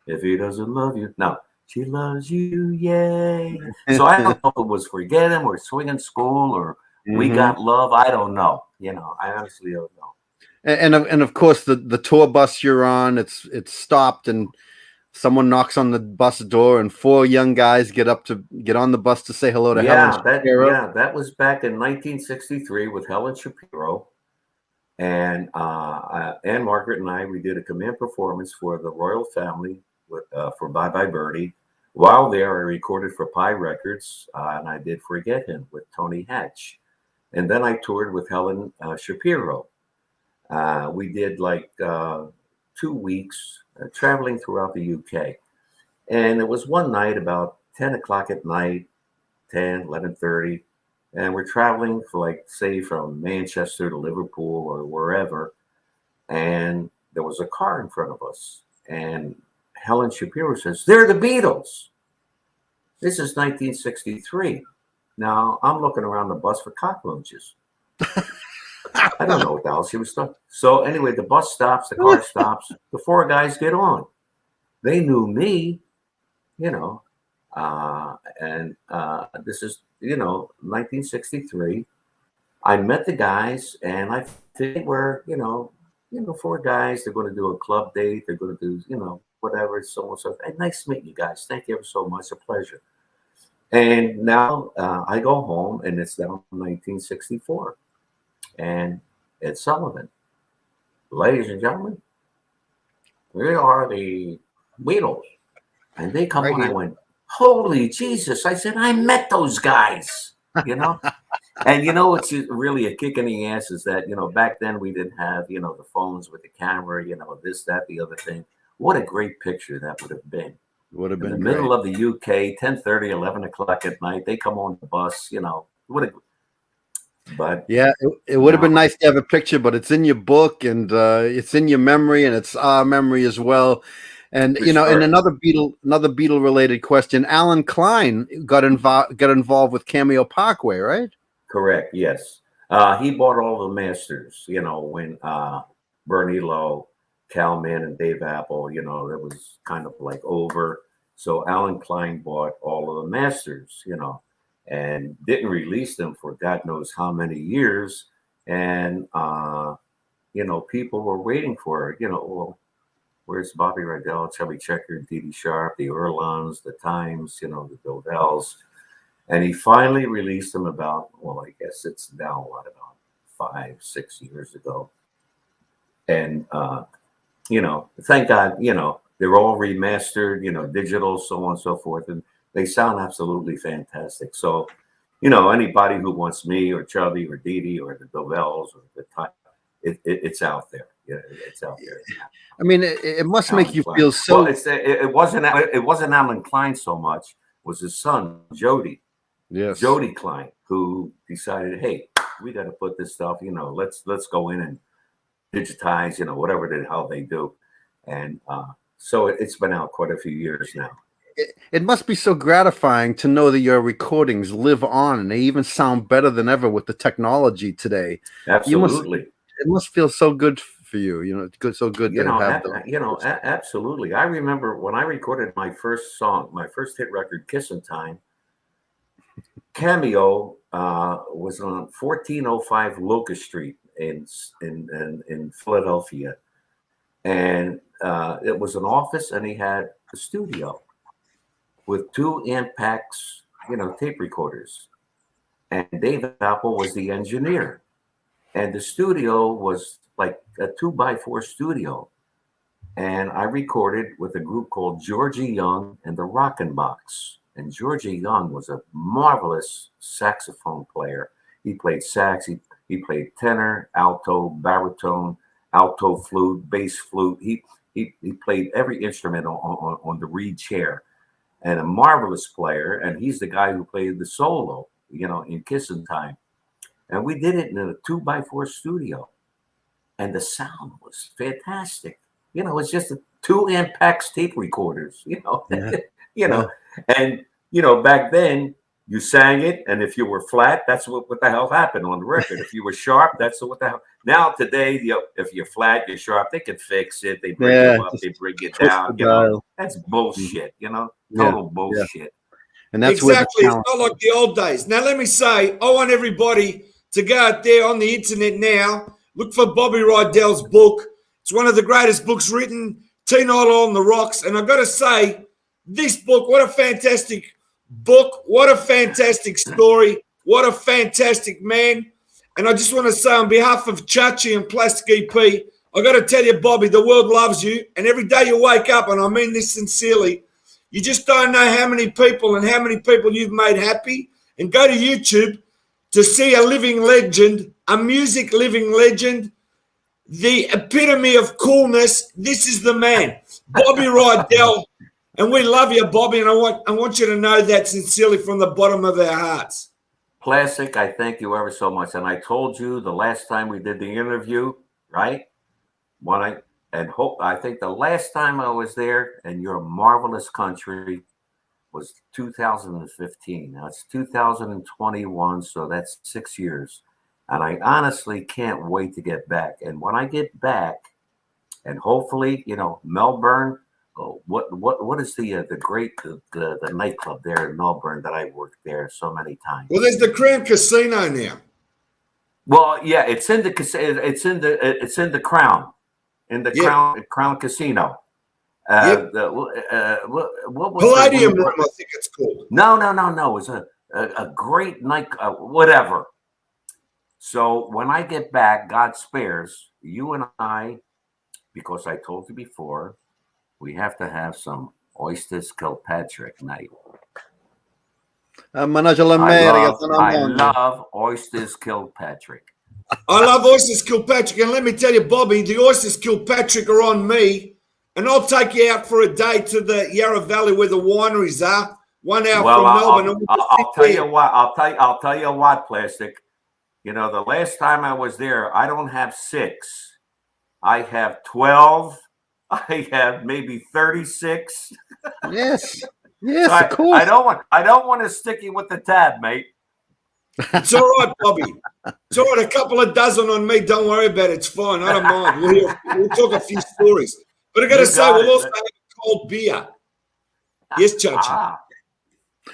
if he doesn't love you. No, she loves you, yeah. So I don't know if it was Forget Him or Swinging School or We Got Love. I don't know. I honestly don't know. And of course the tour bus you're on, it's stopped and someone knocks on the bus door and 4 young guys get on the bus to say hello to Helen Shapiro. That was back in 1963 with Helen Shapiro. And Ann Margaret and we did a command performance for the royal family for Bye Bye Birdie. While there, I recorded for Pie Records, and I did Forget Him with Tony Hatch. And then I toured with Helen Shapiro. We did like 2 weeks traveling throughout the UK. And it was one night about 10 o'clock at night, 10, 11:30. And we're traveling for like, say, from Manchester to Liverpool or wherever. And there was a car in front of us. And Helen Shapiro says, "They're the Beatles." This is 1963. Now I'm looking around the bus for cockroaches. I don't know what the hell she was talking. So anyway, the bus stops, the car stops. The four guys get on. They knew me, you know, and this is, 1963. I met the guys, and I think we're, four guys. They're going to do a club date. They're going to do, whatever, so and so. And nice to meet you guys. Thank you ever so much. A pleasure. And now I go home, and it's now 1964. And Ed Sullivan, ladies and gentlemen, we are the Beatles. And they come on. I went, holy Jesus. I said, I met those guys, And it's really a kick in the ass is that, back then we didn't have, the phones with the camera, this, that, the other thing. What a great picture that would have been. Would have been in the great. Middle of the UK, 10:30, 11 o'clock at night. They come on the bus, but yeah, it would have been nice to have a picture, but it's in your book and it's in your memory, and it's our memory as well. And and another Beatle related question: Alan Klein got involved with Cameo Parkway, right? Correct. Yes, he bought all the masters. When Bernie Lowe, Cal Mann, and Dave Apple, it was kind of like over. So Alan Klein bought all of the masters, and didn't release them for God knows how many years. And, people were waiting for it, well, where's Bobby Rydell, Chubby Checker, Dee Dee Sharp, the Erlons, the Times, the Dovells. And he finally released them about, I guess it's now about 5-6 years ago. And, thank God, they're all remastered, digital, so on and so forth. And they sound absolutely fantastic. So, anybody who wants me or Chubby or Dee Dee or the Dovells or the Time, it's out there. Yeah, it's out there. I mean, it must Alan make you Klein. feel so. Well, it wasn't Alan Klein so much. It was his son, Jody. Yes. Jody Klein, who decided, hey, we got to put this stuff. Let's go in and digitize. Whatever the hell they do, and so it's been out quite a few years now. It must be so gratifying to know that your recordings live on and they even sound better than ever with the technology today. Absolutely. It must feel so good for you. It's so good to have them. Absolutely. I remember when I recorded my first song, my first hit record, Kissin' Time, Cameo was on 1405 Locust Street in Philadelphia. And it was an office, and he had a studio with 2 Ampex, tape recorders. And Dave Apple was the engineer. And the studio was like a 2x4 studio. And I recorded with a group called Georgie Young and the Rockin' Box. And Georgie Young was a marvelous saxophone player. He played sax, he played tenor, alto, baritone, alto flute, bass flute. He played every instrument on the reed chair, and a marvelous player. And he's the guy who played the solo, in Kissin' Time. And we did it in a 2x4 studio, and the sound was fantastic. It's just 2 Ampex tape recorders. Yeah. And back then you sang it, and if you were flat, that's what the hell happened on the record. If you were sharp, that's what the hell. Now today, if you're flat, you're sharp, they can fix it. They bring you up, they bring you down. That's bullshit. Total bullshit. Yeah. And that's exactly. It's not like the old days. Now, let me say, I want everybody to go out there on the internet now, look for Bobby Rydell's book. It's one of the greatest books written, Teen Idol on the Rocks. And I've got to say, this book, what a fantastic book. What a fantastic story. What a fantastic man. And I just want to say on behalf of Chachi and Plastic EP, I got to tell you, Bobby, the world loves you. And every day you wake up, and I mean this sincerely, you just don't know how many people you've made happy. And go to YouTube to see a living legend, a music living legend. the epitome of coolness. This is the man, Bobby Rydell. And we love you, Bobby, and I want you to know that sincerely from the bottom of our hearts. Plastic, I thank you ever so much. And I told you the last time we did the interview, right? I think the last time I was there in your marvelous country was 2015. Now it's 2021, so that's 6 years. And I honestly can't wait to get back. And when I get back, and hopefully, Melbourne. What is the great the nightclub there in Melbourne that I worked there so many times? Well, there's the Crown Casino now. Well, yeah, it's in the Crown, Crown Casino. Yep. What was Palladium Room, I think it's called. No. It was a great night, whatever. So when I get back, God spares, you and I, because I told you before, we have to have some oysters Kilpatrick night. I love oysters Kilpatrick. I love oysters Kilpatrick, and let me tell you, Bobby, the oysters Kilpatrick are on me, and I'll take you out for a day to the Yarra Valley where the wineries are. 1 hour from Melbourne. I'll tell you what. I'll tell you what, Plastic. The last time I was there, I don't have 6. I have 12. I have maybe 36. Yes, so of course. I don't want to stick you with the tab, mate. It's all right, Bobby. It's all right. A couple of dozen on me. Don't worry about it. It's fine. I don't mind. We'll talk a few stories. But I got to say, we'll also have a cold beer. Yes, Chachi.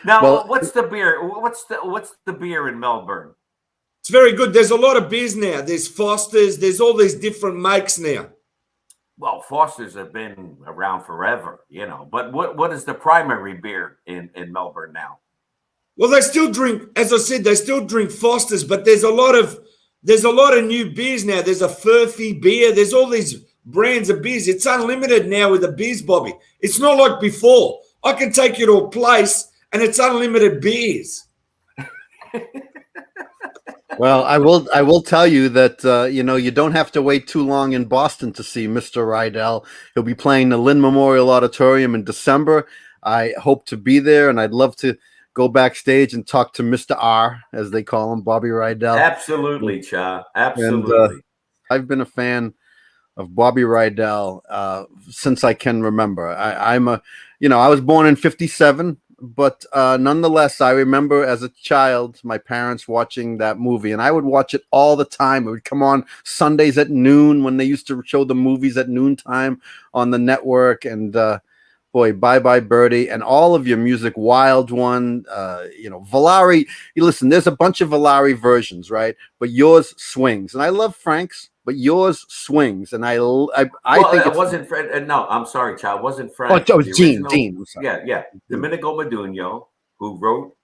Now, what's the beer? What's the beer in Melbourne? It's very good. There's a lot of beers now. There's Foster's. There's all these different makes now. Well, Foster's have been around forever, But what is the primary beer in Melbourne now? Well, they still drink, as I said, they still drink Foster's, but there's a lot of new beers now. There's a Furphy beer. There's all these brands of beers. It's unlimited now with the beers, Bobby. It's not like before. I can take you to a place and it's unlimited beers. Well, I will tell you that you don't have to wait too long in Boston to see Mr. Rydell. He'll be playing the Lynn Memorial Auditorium in December. I hope to be there, and I'd love to go backstage and talk to Mr. R, as they call him, Bobby Rydell. Absolutely, Cha. Absolutely. And, I've been a fan of Bobby Rydell since I can remember. I was born in '57. But nonetheless, I remember as a child, my parents watching that movie, and I would watch it all the time. It would come on Sundays at noon when they used to show the movies at noontime on the network. And boy, Bye Bye Birdie and all of your music, Wild One, Valari. Listen, there's a bunch of Valari versions, right? But yours swings, and I love Frank's. But yours swings, and I think it wasn't Fred. No, I'm sorry, child. It wasn't Frank. Oh, it was Dean. I'm sorry. Yeah. Domenico Modugno, who wrote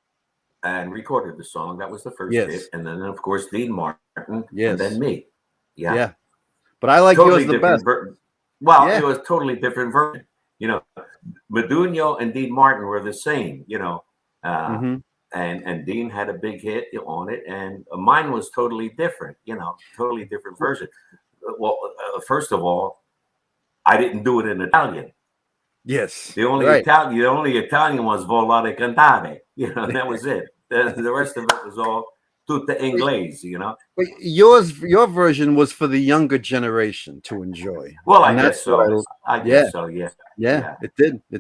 and recorded the song. That was the first hit, and then of course Dean Martin, and then me. Yeah. But I like totally yours the best. It was totally different version. Modugno and Dean Martin were the same. And Dean had a big hit on it, and mine was totally different, totally different version. Well, first of all, I didn't do it in Italian. Yes. The only Italian was Volare Cantare, and that was it. The rest of it was all tutta inglese, But your version was for the younger generation to enjoy. Well, I guess so. I guess so, yeah. Yeah, it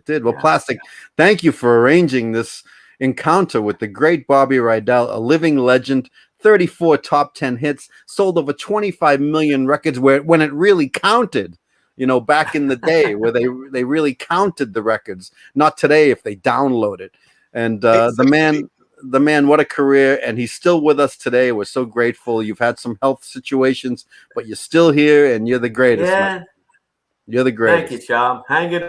did. Well, Plastic, thank you for arranging this encounter with the great Bobby Rydell, a living legend, 34 top 10 hits, sold over 25 million records when it really counted, back in the day where they really counted the records, not today if they download it. And the man, what a career. And he's still with us today. We're so grateful. You've had some health situations, but you're still here and you're the greatest. Yeah. Man. You're the greatest. Thank you, Chom. Hanging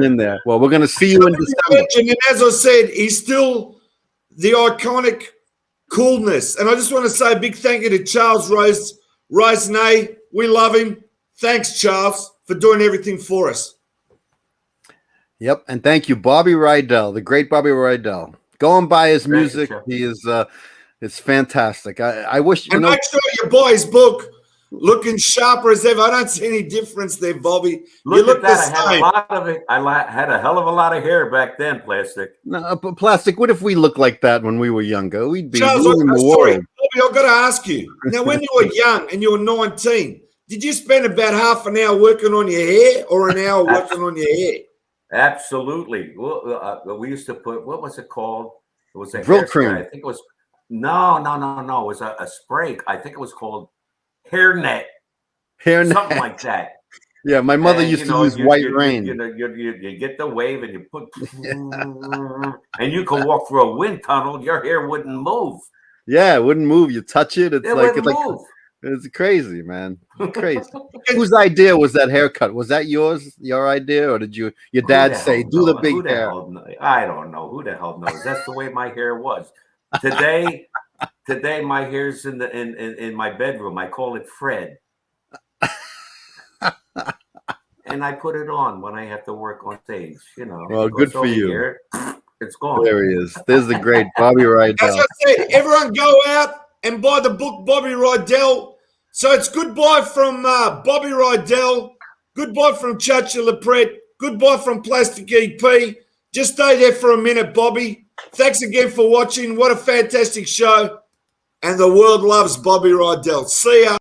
in there. Well, we're going to see you in December. And as I said, he's still the iconic coolness. And I just want to say a big thank you to Charles Rosenay. We love him. Thanks, Charles, for doing everything for us. Yep. And thank you, Bobby Rydell, the great Bobby Rydell. Go and buy his music. He is it's fantastic. I wish make sure you buy his book, looking sharper as ever. I don't see any difference there, Bobby. Look you look at that. the I had same. a lot of it. Had a hell of a lot of hair back then, Plastic. No, but Plastic, what if we looked like that when we were younger? We'd be Charles, ruling the sorry, world. Bobby, I've got to ask you. Now, when you were young and you were 19, did you spend about half an hour working on your hair or an hour working on your hair? Absolutely. Well, we used to put, what was it called? It was a Brill hair cream. spray. I think it was, no. It was a spray. I think it was called hairnet. Hairnet. Something like that. Yeah, my mother used to use White Rain. You get the wave and you put, and you can walk through a wind tunnel. Your hair wouldn't move. Yeah, it wouldn't move. You touch it, It wouldn't move. It's crazy, man. Crazy. Whose idea was that haircut? Was that your idea, or did your dad say, "Do the big hair"? I don't know. Who the hell knows? That's the way my hair was. Today my hair's in my bedroom. I call it Fred. And I put it on when I have to work on stage, Well, good for you. Here, it's gone. There he is. There's the great Bobby Rydell. As I said, everyone go out and buy the book Bobby Rydell. So it's goodbye from Bobby Rydell, goodbye from Chachi Lepret, goodbye from Plastic EP. Just stay there for a minute, Bobby. Thanks again for watching. What a fantastic show. And the world loves Bobby Rydell. See ya.